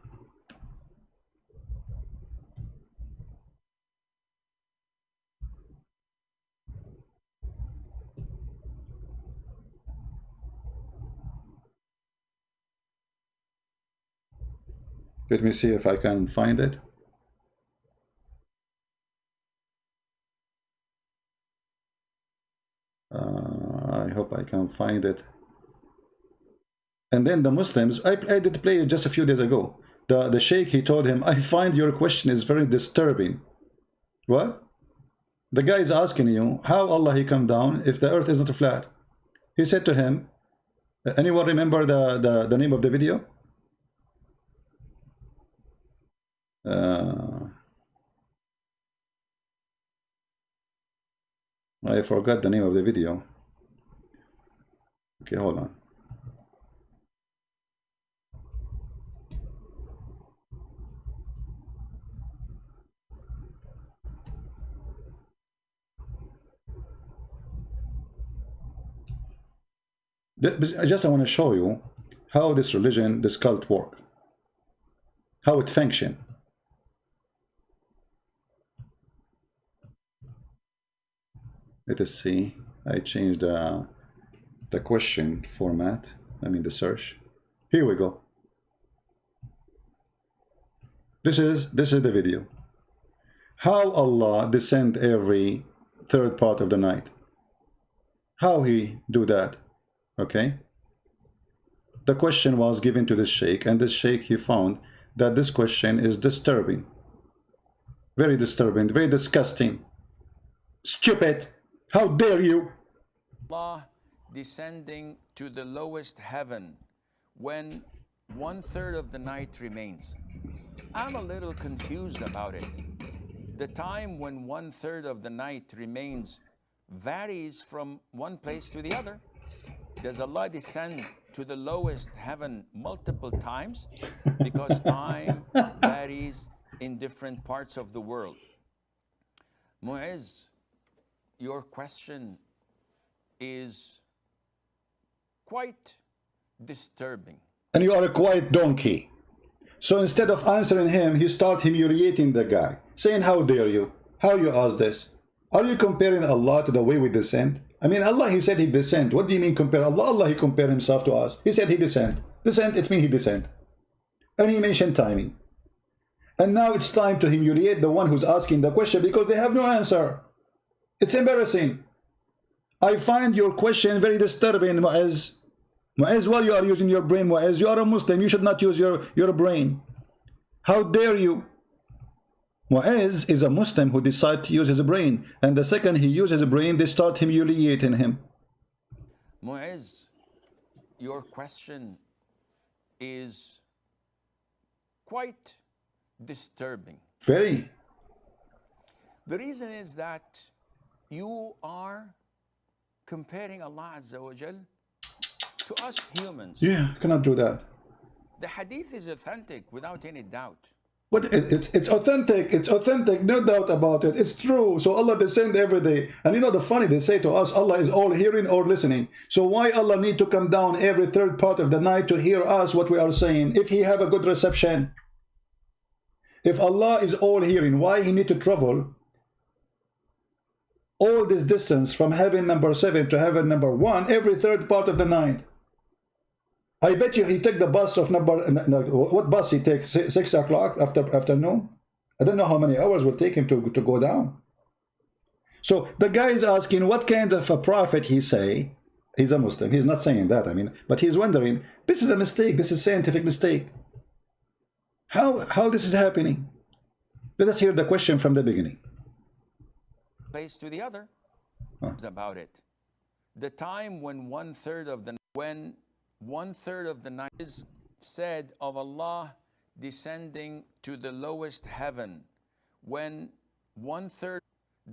Let me see if I can find it. I hope I can find it. And then the Muslims, I did play it just a few days ago. The Sheikh, he told him, I find your question is very disturbing. What? The guy is asking you, how Allah he come down if the earth is not flat? He said to him, anyone remember the name of the video? I forgot the name of the video. Okay, hold on. I want to show you how this religion, this cult work, how it function. Let us see. I changed the question format. I mean the search. Here we go. This is the video. How Allah descend every third part of the night. How he do that? Okay. The question was given to this sheikh, and this sheikh he found that this question is disturbing. Very disturbing, very disgusting. Stupid! How dare you? Allah descending to the lowest heaven when 1/3 of the night remains. I'm a little confused about it. The time when 1/3 of the night remains varies from one place to the other. Does Allah descend to the lowest heaven multiple times? Because time varies in different parts of the world. Mu'izz, your question is quite disturbing. And you are a quiet donkey. So instead of answering him, you start humiliating the guy, saying, how dare you? How you ask this? Are you comparing Allah to the way we descend? I mean, Allah, he said he descend. What do you mean compare Allah? Allah, he compared himself to us. He said he descend. Descend, it means he descend. And he mentioned timing. And now it's time to humiliate the one who's asking the question because they have no answer. It's embarrassing. I find your question very disturbing, Mu'izz. Mu'izz, while you are using your brain, Mu'izz, you are a Muslim. You should not use your brain. How dare you? Mu'izz is a Muslim who decides to use his brain. And the second he uses his brain, they start humiliating him. Mu'izz, your question is quite disturbing. Very. The reason is that you are comparing Allah Azza wa Jal to us humans. Yeah, I cannot do that. The hadith is authentic without any doubt. But it's authentic. It's authentic, no doubt about it. It's true. So Allah descend every day. And you know the funny, they say to us, Allah is all hearing or listening. So why Allah need to come down every third part of the night to hear us what we are saying if he have a good reception? If Allah is all hearing, why he need to travel all this distance from heaven number 7 to heaven number 1 every third part of the night? I bet you he took the bus of what bus he takes? 6 o'clock afternoon. I don't know how many hours will take him to go down. So the guy is asking what kind of a prophet he say. He's a Muslim. He's not saying that, I mean, but he's wondering, this is a mistake. This is a scientific mistake. How this is happening? Let us hear the question from the beginning. Place to the other. About it. The time when one third of the night is said of Allah descending to the lowest heaven, the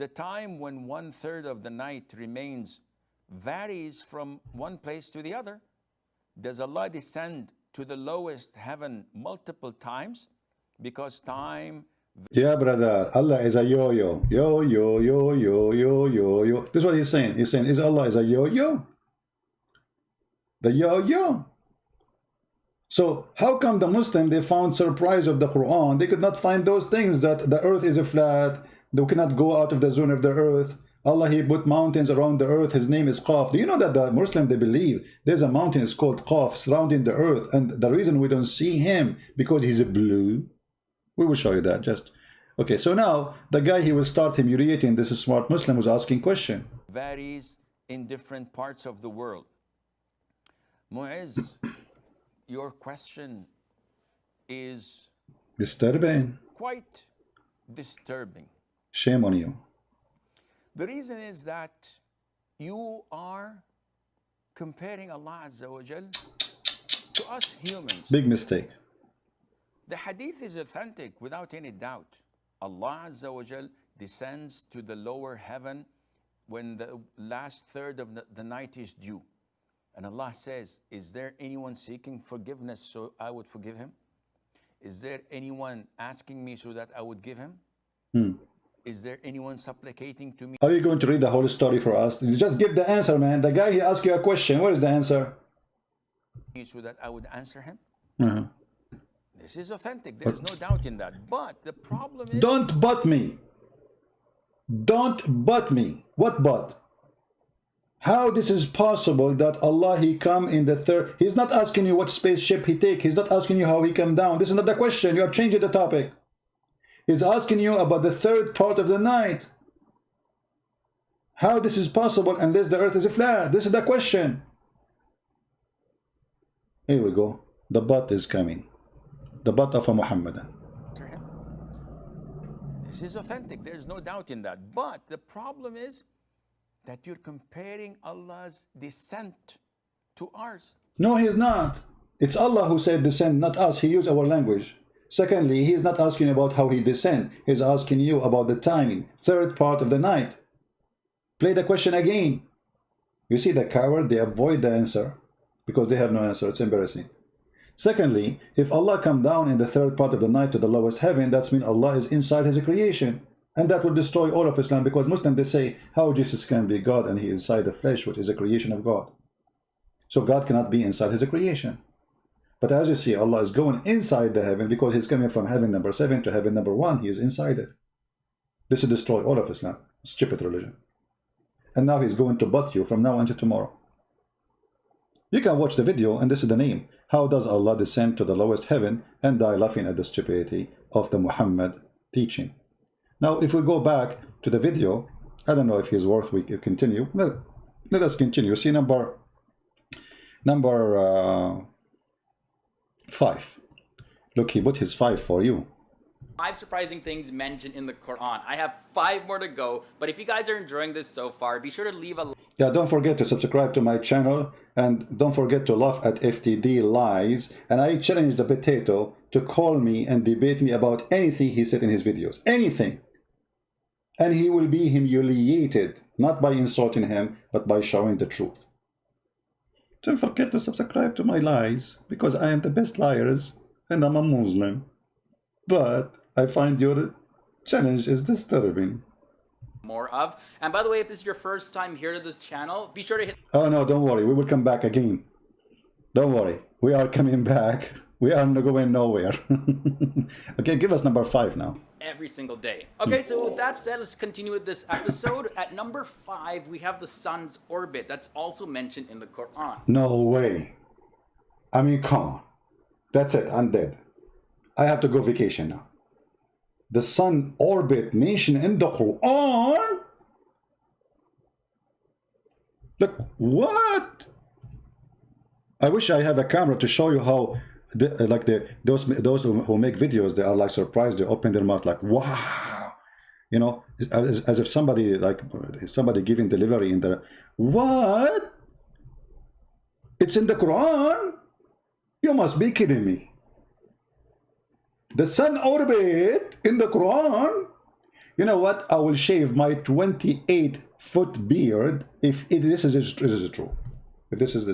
time when one third of the night remains varies from one place to the other. Does Allah descend to the lowest heaven multiple times? Because time. Yeah, brother, Allah is a yo-yo. Yo-yo, yo-yo, yo-yo, yo. This is what he's saying. He's saying, Allah is a yo-yo? The yo-yo. So how come the Muslim, they found surprise of the Quran? They could not find those things, that the earth is a flat. They cannot go out of the zone of the earth. Allah, he put mountains around the earth. His name is Qaf. Do you know that the Muslim, they believe there's a mountain is called Qaf surrounding the earth, and the reason we don't see him because he's blue. We will show you that just. Okay, so now the guy, he will start humiliating this smart Muslim who's asking question. Varies in different parts of the world. Mu'izz, your question is Disturbing. quite disturbing. Shame on you. The reason is that you are comparing Allah Azza wa Jal to us humans. Big mistake. The hadith is authentic without any doubt. Allah Azza wa Jal descends to the lower heaven when the last third of the night is due. And Allah says, is there anyone seeking forgiveness so I would forgive him? Is there anyone asking me so that I would give him? Is there anyone supplicating to me? Are you going to read the whole story for us? You just give the answer, man. The guy, he asked you a question. Where is the answer? So that I would answer him? Uh-huh. This is authentic. There's no doubt in that. But the problem is... Don't but me. Don't but me. What but? How this is possible that Allah, he come in the third... He's not asking you what spaceship he take. He's not asking you how he come down. This is not the question. You are changing the topic. He's asking you about the third part of the night. How this is possible unless the earth is flat? This is the question. Here we go. The but is coming. The but of a Muhammadan. This is authentic. There's no doubt in that. But the problem is that you're comparing Allah's descent to ours. No, he's not. It's Allah who said descend, not us. He used our language. Secondly, he is not asking about how he descend. He's asking you about the timing. Third part of the night. Play the question again. You see the coward, they avoid the answer because they have no answer. It's embarrassing. Secondly, if Allah come down in the third part of the night to the lowest heaven, that means Allah is inside his creation. And that will destroy all of Islam, because Muslims, they say how Jesus can be God and he is inside the flesh, which is a creation of God. So God cannot be inside his creation. But as you see, Allah is going inside the heaven because he's coming from heaven number 7 to heaven number 1. He is inside it. This will destroy all of Islam. Stupid religion. And now he's going to butt you from now until tomorrow. You can watch the video, and this is the name. How does Allah descend to the lowest heaven and die laughing at the stupidity of the Muhammad teaching? Now, if we go back to the video, I don't know if he's worth we continue. Let us continue. See number 5. Look, he put his 5 for you. 5 surprising things mentioned in the Quran. I have 5 more to go, but if you guys are enjoying this so far, be sure to leave a... Yeah, don't forget to subscribe to my channel, and don't forget to laugh at FTD lies. And I challenge the potato to call me and debate me about anything he said in his videos. Anything. And he will be humiliated, not by insulting him, but by showing the truth. Don't forget to subscribe to my lies, because I am the best liars, and I'm a Muslim. But I find your challenge is disturbing. More of. And by the way, if this is your first time here to this channel, be sure to hit... Oh no, don't worry. We will come back again. Don't worry. We are coming back. We are not going nowhere. Okay, give us number 5 now. Every single day. Okay, so with that said, let's continue with this episode. At number 5, we have the sun's orbit. That's also mentioned in the Quran. No way. I mean, come on. That's it. I'm dead. I have to go vacation now. The sun orbit mentioned in the Quran? Look, what? I wish I have a camera to show you how, those who make videos, they are like surprised. They open their mouth like, wow. You know, as if somebody giving delivery in the, what? It's in the Quran? You must be kidding me. The sun orbit in the Quran? You know what? I will shave my 28-foot beard if this is true. If this is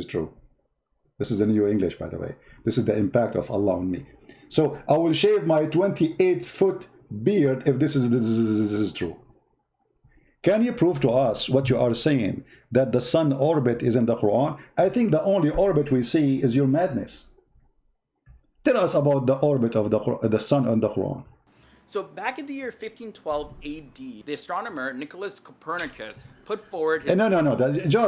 true. This is the new English, by the way. This is the impact of Allah on me. So I will shave my 28-foot beard if this is true. Can you prove to us what you are saying, that the sun orbit is in the Quran? I think the only orbit we see is your madness. Tell us about the orbit of the sun on the Quran. So back in the year 1512 AD, the astronomer Nicholas Copernicus put forward his... No.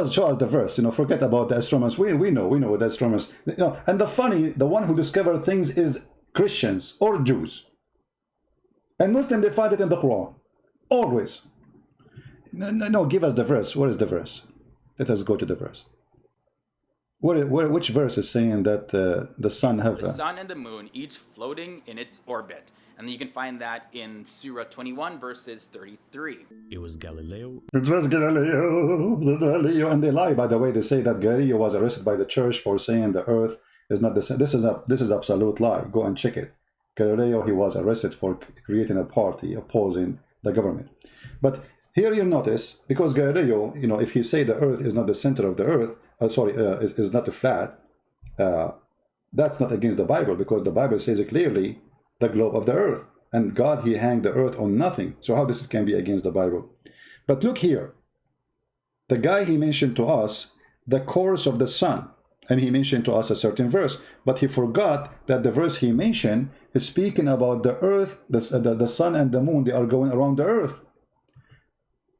Show us the verse. You know, forget about the astronomers. We know the astronomers. You know, and the one who discovered things is Christians or Jews. And Muslims, they find it in the Quran. Always. No, give us the verse. Where is the verse? Let us go to the verse. Which verse is saying that the sun have... The sun and the moon, each floating in its orbit. And you can find that in Surah 21, verses 33. It was Galileo. It was Galileo. And they lie, by the way. They say that Galileo was arrested by the church for saying the earth is not the same. This is absolute lie. Go and check it. Galileo, he was arrested for creating a party opposing the government. But here you notice, because Galileo, you know, if he say the earth is not the center of the earth, is not flat, that's not against the Bible, because the Bible says it clearly, the globe of the earth, and God, he hanged the earth on nothing. So how this can be against the Bible? But look here, the guy, he mentioned to us the course of the sun, and he mentioned to us a certain verse, but he forgot that the verse he mentioned is speaking about the earth, the sun and the moon, they are going around the earth.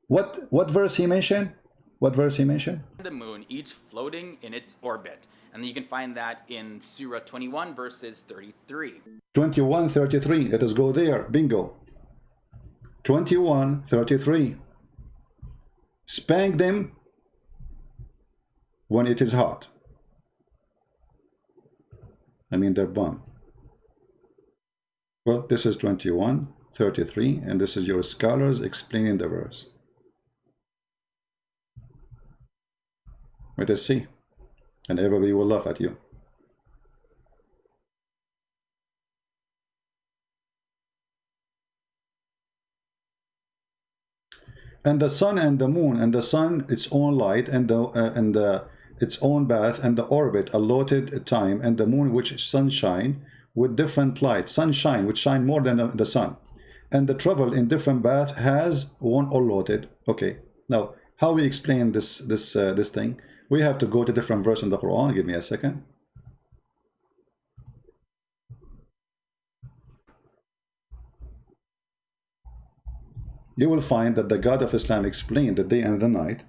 What verse he mentioned? What verse he mentioned? The moon, each floating in its orbit. And you can find that in Surah 21, verses 33. 21:33. Let us go there. Bingo. 21:33. Spank them when it is hot. I mean, they're bum. Well, this is 21:33, and this is your scholars explaining the verse. Let us see. And everybody will laugh at you. And the sun and the moon, and the sun its own light, and its own bath, and the orbit allotted time, and the moon which sunshine with different light, sunshine which shine more than the sun, and the travel in different bath has one allotted. Okay, now how we explain this thing? We have to go to different verse in the Quran. Give me a second. You will find that the God of Islam explained the day and the night,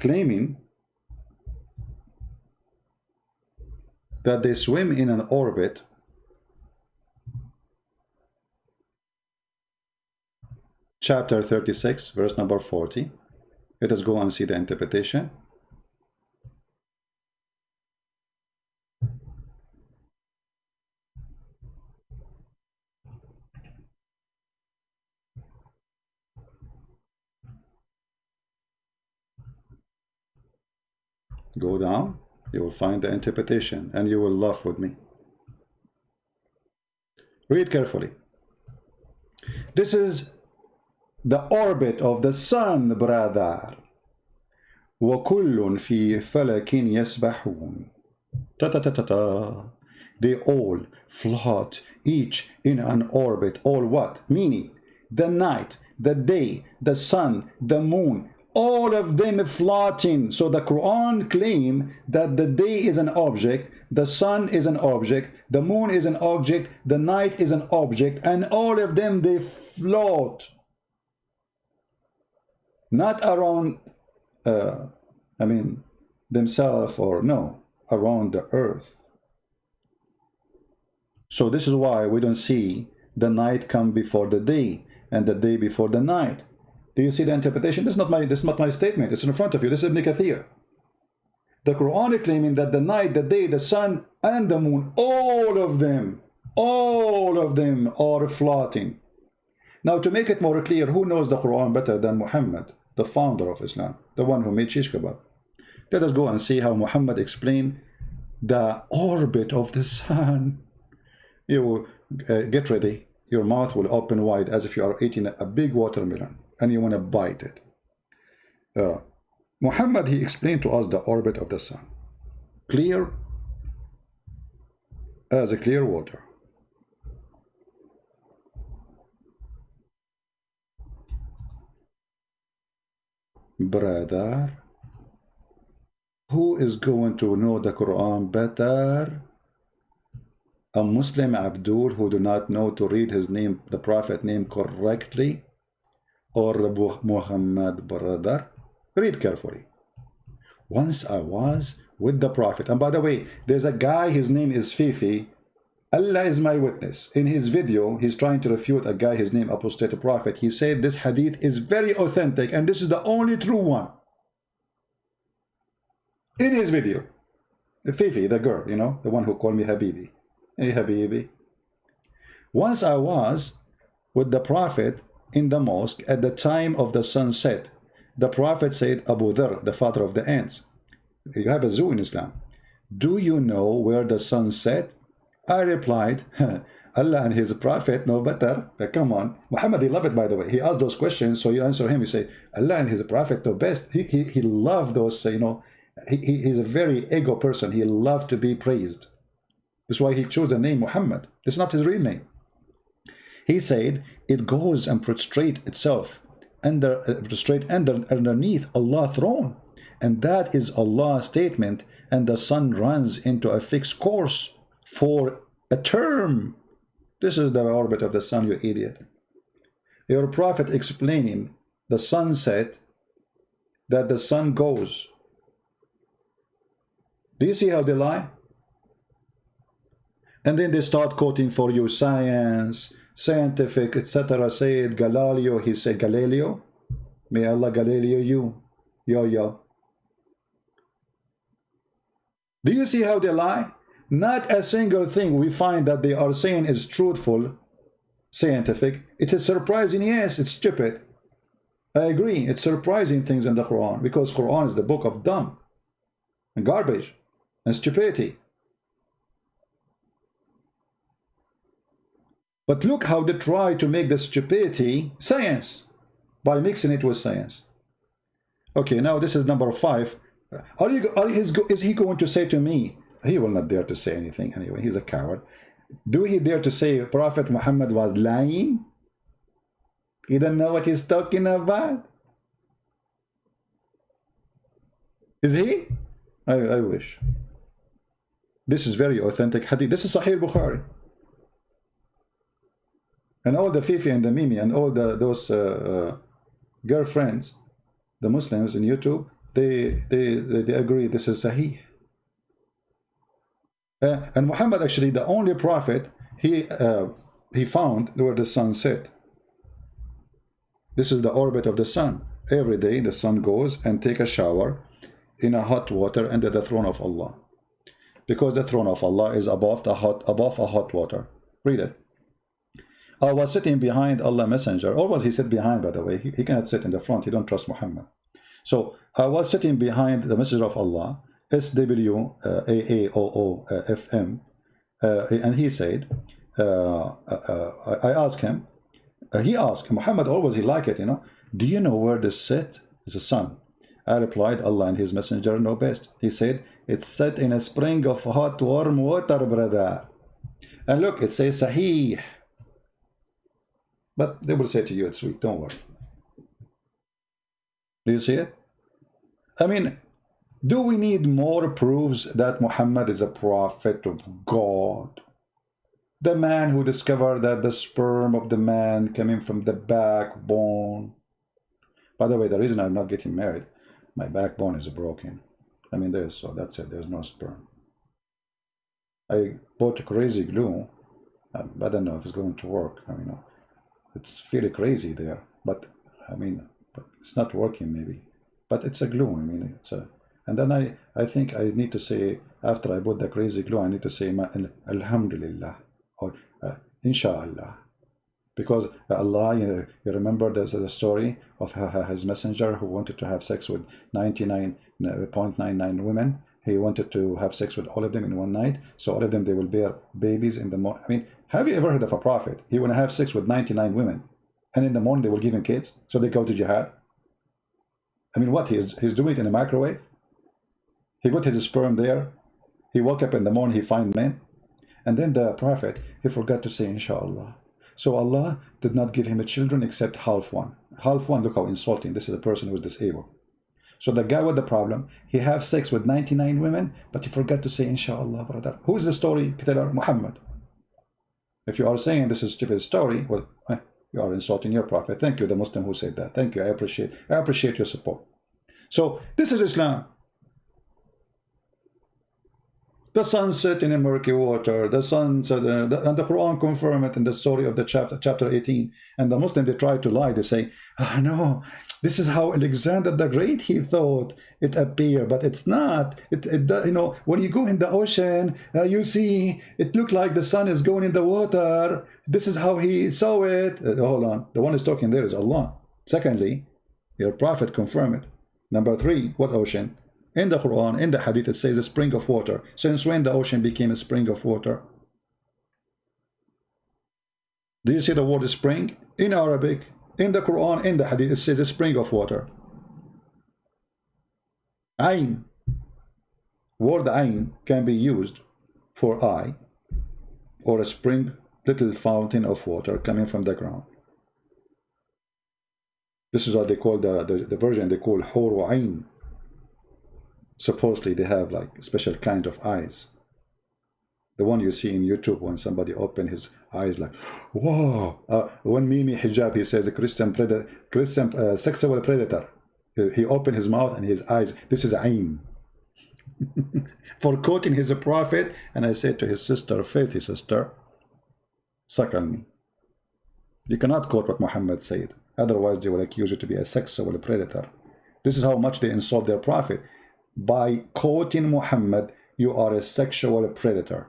claiming that they swim in an orbit chapter 36, verse number 40. Let us go and see the interpretation. Go down, you will find the interpretation, and you will laugh with me. Read carefully. This is the orbit of the sun, brother. وَكُلٌّ فِي فَلَكٍ يَسْبَحُونَ. Ta-ta-ta-ta-ta. They all float, each in an orbit. All what? Meaning, the night, the day, the sun, the moon, all of them floating. So the Quran claim that the day is an object, the sun is an object, the moon is an object, the night is an object, and all of them, they float. Not around, themselves, or no, around the earth. So this is why we don't see the night come before the day and the day before the night. Do you see the interpretation? This is not my statement. It's in front of you. This is Ibn Kathir. The Quran is claiming that the night, the day, the sun, and the moon, all of them are floating. Now, to make it more clear, who knows the Quran better than Muhammad, the founder of Islam, the one who made shish kebab? Let us go and see how Muhammad explained the orbit of the sun. You get ready. Your mouth will open wide as if you are eating a big watermelon and you want to bite it. Muhammad, he explained to us the orbit of the sun. Clear as a clear water. Brother, who is going to know the Quran better? A Muslim Abdul who do not know to read his name, the Prophet name correctly, or Muhammad, brother? Read carefully. Once I was with the Prophet, and by the way, there's a guy, his name is Fifi. Allah is my witness. In his video, he's trying to refute a guy, his name Apostate Prophet. He said this hadith is very authentic and this is the only true one. In his video, Fifi, the girl, you know, the one who called me Habibi. Hey Habibi. Once I was with the Prophet in the mosque at the time of the sunset. The Prophet said, Abu Dhar, the father of the ants, you have a zoo in Islam. Do you know where the sun set? I replied, Allah and his Prophet know better. Come on. Muhammad, he loved it, by the way. He asked those questions, so you answer him. You say, Allah and his Prophet know best. He loved those, you know, he's a very ego person. He loved to be praised. That's why he chose the name Muhammad. It's not his real name. He said, it goes and prostrate itself underneath Allah's throne. And that is Allah's statement. And the sun runs into a fixed course for a term. This is the orbit of the sun, you idiot. Your Prophet explaining the sunset, that the sun goes. Do you see how they lie? And then they start quoting for you science, scientific, etc. Said Galileo, he said Galileo. May Allah Galileo you. Yo. Do you see how they lie? Not a single thing we find that they are saying is truthful, scientific. It is surprising, yes, it's stupid. I agree, it's surprising things in the Quran, because Quran is the book of dumb and garbage and stupidity. But look how they try to make the stupidity science by mixing it with science. Okay, now this is number 5. Is he going to say to me, he will not dare to say anything anyway, he's a coward. Do he dare to say Prophet Muhammad was lying? He doesn't know what he's talking about? Is he? I wish. This is very authentic hadith. This is Sahih Bukhari. And all the Fifi and the Mimi and all those girlfriends, the Muslims in YouTube, they agree this is Sahih. And Muhammad, actually, the only prophet he found where the sun set. This is the orbit of the sun. Every day the sun goes and take a shower in a hot water under the throne of Allah, because the throne of Allah is above a hot water. Read it. I was sitting behind Allah Messenger. Always he sit behind, by the way. He cannot sit in the front. He don't trust Muhammad. So I was sitting behind the Messenger of Allah, SWAAOOFM, and he said, I asked him, he asked, Muhammad always he like it, you know, do you know where this set is? The sun. I replied, Allah and his messenger know best. He said, it's set in a spring of hot warm water, brother. And look, it says Sahih. But they will say to you, it's sweet, don't worry. Do you see it? I mean, do we need more proofs that Muhammad is a prophet of God? The man who discovered that the sperm of the man coming from the backbone. By the way, the reason I'm not getting married, my backbone is broken. I mean, so that's it, there's no sperm. I bought a crazy glue. I don't know if it's going to work. I mean, it's fairly crazy there, but I mean, but it's not working maybe. But it's a glue. I mean, it's a. And then I think I need to say, after I bought the crazy glue, I need to say Alhamdulillah or Inshallah. Because Allah, you remember the story of his messenger who wanted to have sex with 99.99 women. He wanted to have sex with all of them in one night. So all of them, they will bear babies in the morning. I mean, have you ever heard of a prophet? He want to have sex with 99 women. And in the morning, they will give him kids. So they go to jihad. I mean, what? He's doing it in a microwave? He got his sperm there. He woke up in the morning, he find men. And then the prophet, he forgot to say Inshallah. So Allah did not give him a children except half one. Half one, look how insulting. This is a person who is disabled. So the guy with the problem, he have sex with 99 women, but he forgot to say Inshallah, brother. Who is the story teller? Muhammad. If you are saying this is stupid story, well, you are insulting your prophet. Thank you, the Muslim who said that. Thank you, I appreciate your support. So this is Islam. The sun set in a murky water, the sun set, and the Quran confirm it in the story of the chapter 18. And the Muslim, they try to lie. They say, no, this is how Alexander the Great, he thought it appeared, but it's not. You know, when you go in the ocean, you see, it looked like the sun is going in the water. This is how he saw it. Hold on. The one who's talking there is Allah. Secondly, your prophet confirmed it. Number 3, what ocean? In the Quran, in the Hadith, it says a spring of water. Since when the ocean became a spring of water? Do you see the word spring? In Arabic, in the Quran, in the Hadith, it says a spring of water. Ain. Word ain can be used for eye, or a spring, little fountain of water coming from the ground. This is what they call the version they call Hur Ain. Supposedly they have like a special kind of eyes. The one you see in YouTube when somebody open his eyes like, whoa. When Mimi Hijab, he says a Christian sexual predator. He opened his mouth and his eyes. This is Ain. For quoting his prophet. And I said to his sister, faithy sister, suck on me. You cannot quote what Muhammad said. Otherwise they will accuse you to be a sexual predator. This is how much they insult their prophet. By quoting Muhammad, you are a sexual predator.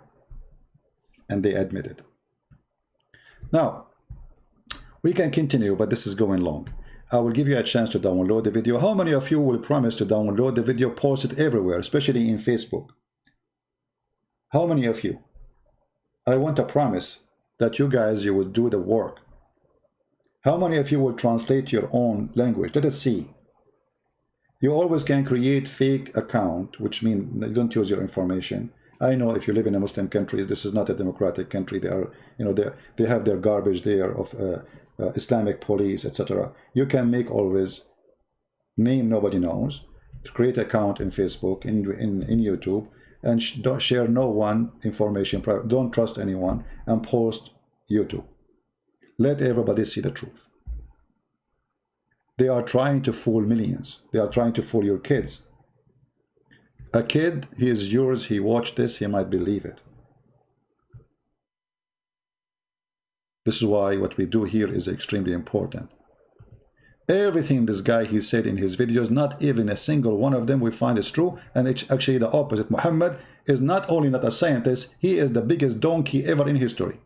And they admit it. Now, we can continue, but this is going long. I will give you a chance to download the video. How many of you will promise to download the video, post it everywhere, especially in Facebook? How many of you? I want a promise that you guys, you will do the work. How many of you will translate your own language? Let us see. You always can create fake account, which means they don't use your information. I know if you live in a Muslim country, this is not a democratic country. They are, you know, they have their garbage there of Islamic police, etc. You can make always name nobody knows, to create account in Facebook, in YouTube, and don't share no one information. Don't trust anyone, and post YouTube. Let everybody see the truth. They are trying to fool millions. They are trying to fool your kids. A kid, he is yours, he watched this, he might believe it. This is why what we do here is extremely important. Everything this guy, he said in his videos, not even a single one of them we find is true, and it's actually the opposite. Muhammad is not only not a scientist, he is the biggest donkey ever in history.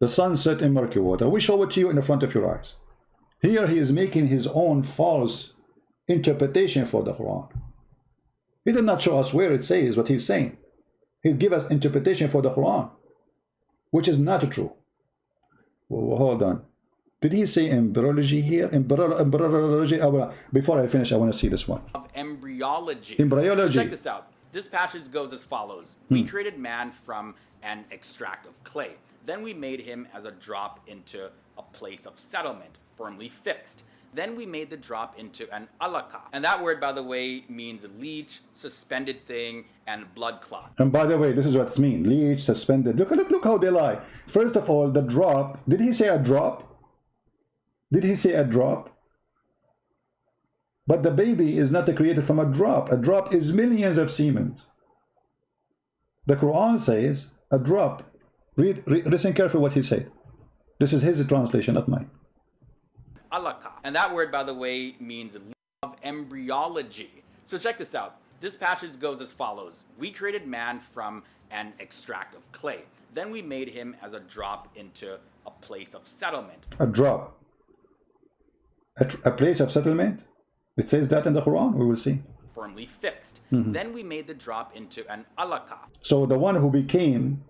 The sun set in murky water. We show it to you in the front of your eyes. Here he is making his own false interpretation for the Quran. He did not show us where it says what he's saying. He gives us interpretation for the Quran, which is not true. Well, hold on. Did he say embryology here? Embryology. Before I finish, I want to see this one. Of embryology. Embryology. So check this out. This passage goes as follows. We created man from an extract of clay. Then we made him as a drop into a place of settlement, firmly fixed. Then we made the drop into an alaka. And that word, by the way, means leech, suspended thing, and blood clot. And by the way, this is what it means. Leech, suspended. Look how they lie. First of all, the drop. Did he say a drop? Did he say a drop? But the baby is not created from a drop. A drop is millions of semen. The Quran says a drop. Listen carefully what he said. This is his translation, not mine. Alaka. And that word, by the way, means of embryology. So check this out. This passage goes as follows. We created man from an extract of clay. Then we made him as a drop into a place of settlement. A drop. A place of settlement? It says that in the Quran. We will see. Firmly fixed. Then we made the drop into an alaka. So the one who became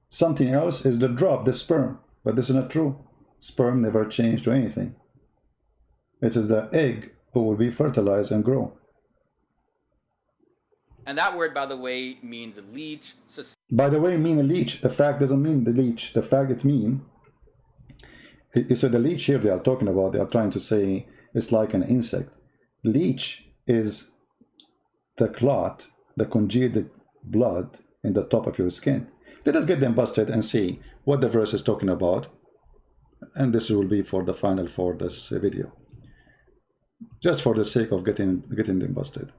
something else is the drop, the sperm. But this is not true. Sperm never changed to anything. It is the egg who will be fertilized and grow. And that word, by the way, means leech. By the way, mean a leech. The fact doesn't mean the leech. The fact it mean. So the leech here they are talking about, they are trying to say it's like an insect. Leech is the clot, the congealed blood in the top of your skin. Let us get them busted and see what the verse is talking about. And this will be for the final for this video. Just for the sake of getting them busted.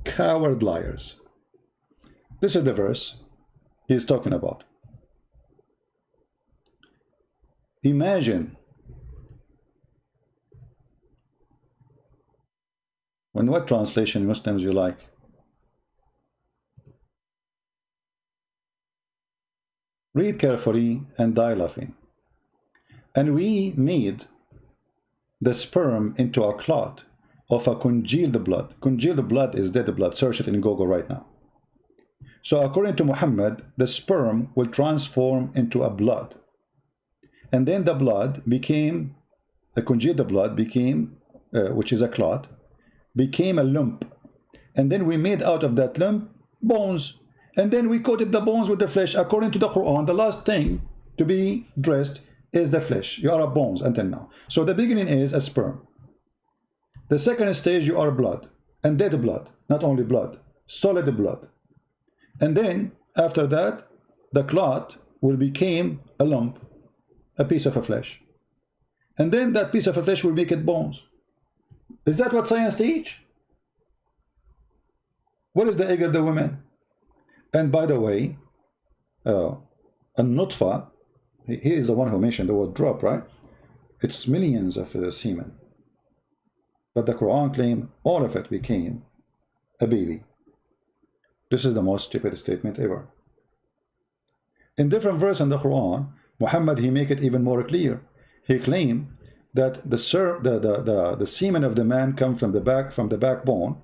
Coward liars. This is the verse he's talking about. Imagine what translation Muslims you like. Read carefully and die laughing. And we made the sperm into a clot of a congealed blood. Congealed blood is dead blood. Search it in Google right now. So according to Muhammad, the sperm will transform into a blood. And then the blood became, the congealed blood became, which is a clot, became a lump. And then we made out of that lump bones. And then we coated the bones with the flesh. According to the Quran, the last thing to be dressed is the flesh. You are a bones until now. So the beginning is a sperm. The second stage, you are blood. And dead blood. Not only blood. Solid blood. And then, after that, the clot will become a lump. A piece of a flesh. And then that piece of a flesh will make it bones. Is that what science teach? What is the egg of the woman? And by the way, a nutfa, he is the one who mentioned the word drop, right? It's millions of semen. But the Quran claims all of it became a baby. This is the most stupid statement ever. In different verses in the Quran, Muhammad, he make it even more clear. He claimed that the semen of the man come from the backbone,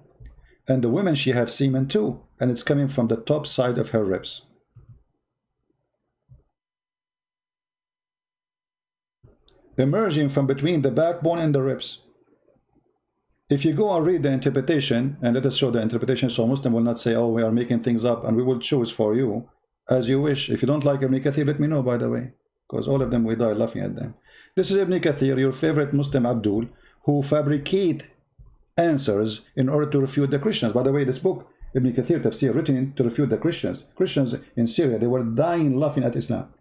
and the woman, she have semen too, and it's coming from the top side of her ribs. Emerging from between the backbone and the ribs. If you go and read the interpretation, and let us show the interpretation so Muslim will not say, oh, we are making things up, and we will choose for you as you wish. If you don't like Ibn Kathir, let me know, by the way, because all of them, we die laughing at them. This is Ibn Kathir, your favorite Muslim Abdul, who fabricate answers in order to refute the Christians. By the way, this book, Ibn Kathir Tafsir, written to refute the Christians. Christians in Syria, they were dying laughing at Islam.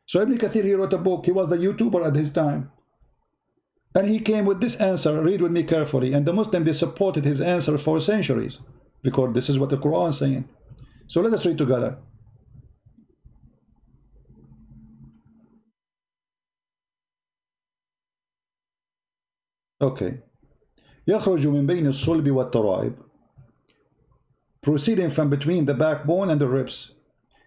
So Ibn Kathir, he wrote a book. He was the YouTuber at his time. And he came with this answer. Read with me carefully. And the Muslims, they supported his answer for centuries. Because this is what the Quran is saying. So let us read together. Okay. يخرج من بين الصلب والترائب. Proceeding from between the backbone and the ribs.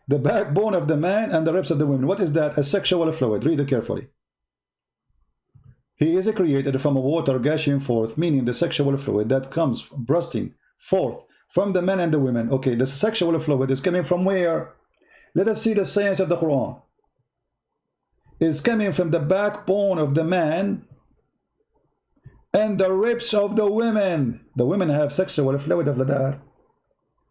The backbone of the man and the ribs of the woman. What is that? A sexual fluid. Read it carefully. He is created from a water gushing forth, meaning the sexual fluid that comes bursting forth from the men and the women. Okay, the sexual fluid is coming from where? Let us see the science of the Quran. It's coming from the backbone of the man and the ribs of the women. The women have sexual fluid of ladar.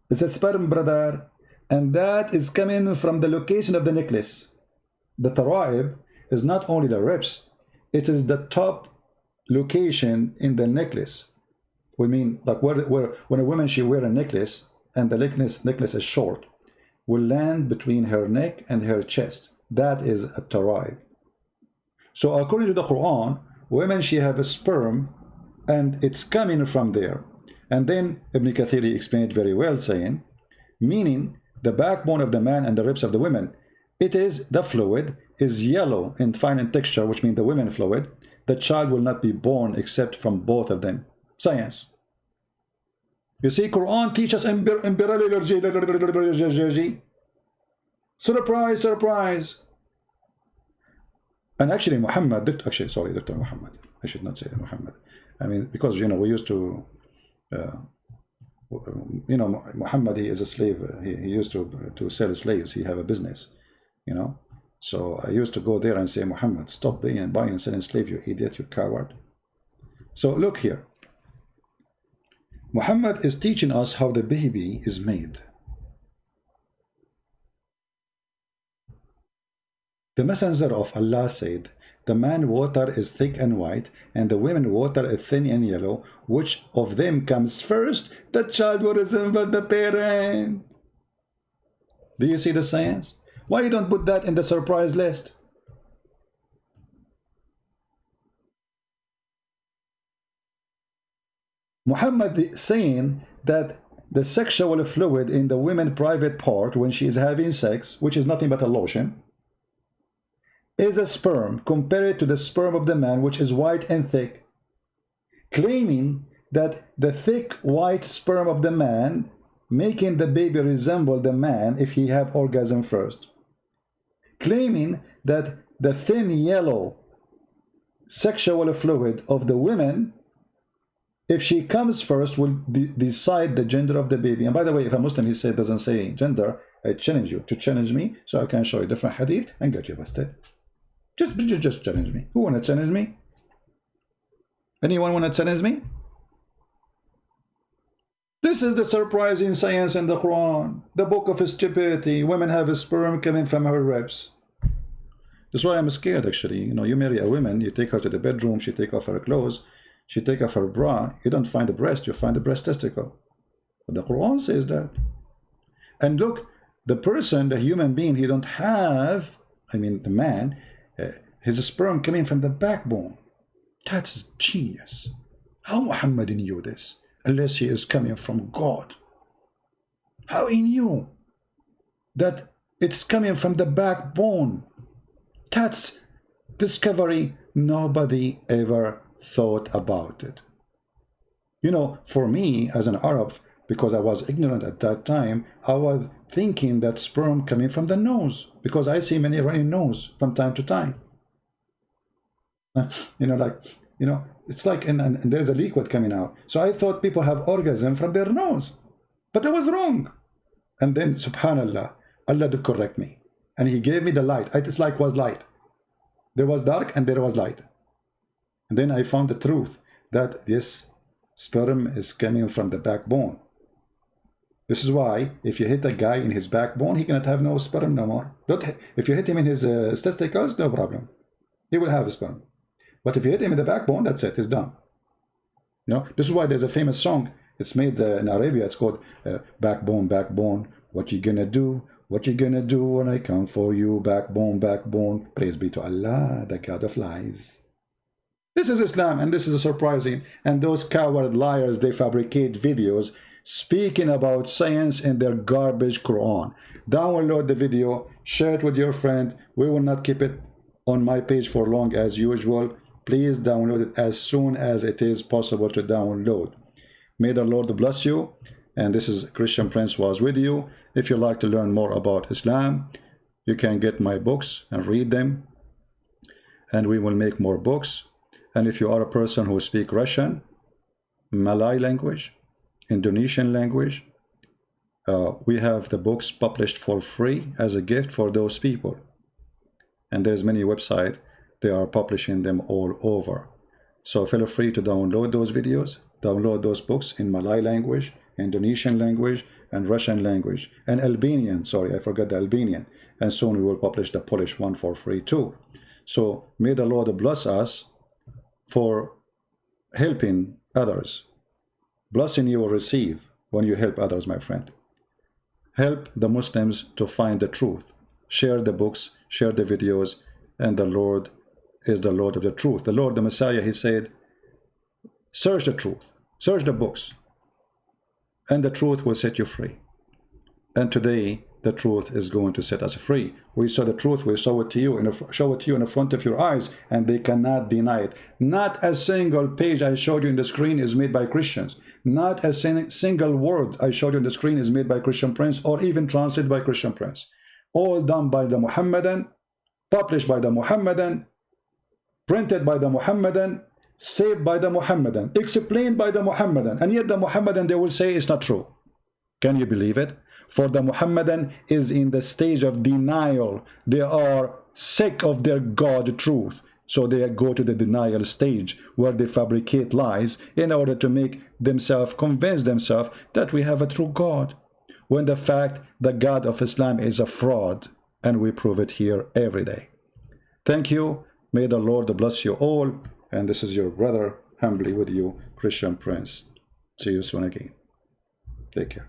It's a sperm, brother. And that is coming from the location of the necklace. The taraib is not only the ribs. It is the top location in the necklace. We mean, like when a woman, she wear a necklace and the necklace is short, will land between her neck and her chest. That is a taraib. So according to the Quran, women, she have a sperm, and it's coming from there. And then Ibn Kathir explained very well, saying, meaning the backbone of the man and the ribs of the women, it is the fluid is yellow and fine in texture, which means the women fluid. The child will not be born except from both of them. Science. You see, Quran teaches surprise, surprise. And actually Muhammad, actually sorry, Dr. Muhammad, I should not say Muhammad. I mean, because you know, we used to you know, Muhammad, he is a slave. He used to sell slaves. He have a business, you know. So I used to go there and say, Muhammad, stop buying and selling slave, you idiot, you coward. So look here. Muhammad is teaching us how the baby is made. The messenger of Allah said, the man water is thick and white, and the women water is thin and yellow. Which of them comes first? The child will resemble the parent. Do you see the science? Why you don't put that in the surprise list? Muhammad is saying that the sexual fluid in the women's private part when she is having sex, which is nothing but a lotion, is a sperm compared to the sperm of the man, which is white and thick, claiming that the thick white sperm of the man making the baby resemble the man if he have orgasm first, claiming that the thin yellow sexual fluid of the women, if she comes first, will decide the gender of the baby. And by the way, if a Muslim, he said, doesn't say gender, I challenge you to challenge me so I can show you different hadith and get you busted. Just challenge me. Who want to challenge me? Anyone want to challenge me? This is the surprising science in the Quran. The book of stupidity. Women have a sperm coming from her ribs. That's why I'm scared, actually. You know, you marry a woman, you take her to the bedroom, she take off her clothes, she take off her bra, you don't find the breast, you find the breast testicle. But the Quran says that. And look, the person, the human being, he don't have, I mean the man, his sperm coming from the backbone. That's genius. How Muhammad knew this? Unless he is coming from God. How he knew that it's coming from the backbone? That's discovery. Nobody ever thought about it. You know, for me as an Arab, because I was ignorant at that time, I was thinking that sperm coming from the nose, because I see many running nose from time to time. You know, like, you know, it's like, and there's a liquid coming out. So I thought people have orgasm from their nose, but I was wrong. And then, subhanallah, Allah did correct me. And he gave me the light. It's like was light. There was dark and there was light. And then I found the truth that this sperm is coming from the backbone. This is why if you hit a guy in his backbone, he cannot have no sperm no more. If you hit him in his testicles, no problem. He will have sperm. But if you hit him in the backbone, that's it, he's done. You know, this is why there's a famous song. It's made in Arabia. It's called Backbone, Backbone. What you gonna do? What you gonna do when I come for you? Backbone, Backbone. Praise be to Allah, the God of lies. This is Islam, and this is surprising. And those coward liars, they fabricate videos speaking about science in their garbage Quran. Download the video, share it with your friend. We will not keep it on my page for long as usual. Please download it as soon as it is possible to download. May the Lord bless you. And this is Christian Prince was with you. If you like to learn more about Islam, you can get my books and read them. And we will make more books. And if you are a person who speaks Russian, Malay language, Indonesian language, we have the books published for free as a gift for those people. And there's many websites, they are publishing them all over. So feel free to download those videos, download those books in Malay language, Indonesian language, and Russian language, and Albanian. Sorry, I forgot the Albanian. And soon we will publish the Polish one for free too. So may the Lord bless us for helping others. Blessing you will receive when you help others, my friend. Help the Muslims to find the truth. Share the books, share the videos, and the Lord is the Lord of the truth. The Lord, the Messiah, he said, search the truth, search the books, and the truth will set you free. And today, the truth is going to set us free. We saw the truth, we show it to you in the front of your eyes, and they cannot deny it. Not a single page I showed you in the screen is made by Christians. Not a single word I showed you on the screen is made by Christian Prince or even translated by Christian Prince. All done by the Muhammadan, published by the Muhammadan, printed by the Muhammadan, saved by the Muhammadan, explained by the Muhammadan, and yet the Muhammadan, they will say it's not true. Can you believe it? For the Muhammadan is in the stage of denial. They are sick of their God truth. So they go to the denial stage where they fabricate lies in order to make themselves, convince themselves that we have a true God. When the fact the God of Islam is a fraud, and we prove it here every day. Thank you. May the Lord bless you all. And this is your brother, humbly with you, Christian Prince. See you soon again. Take care.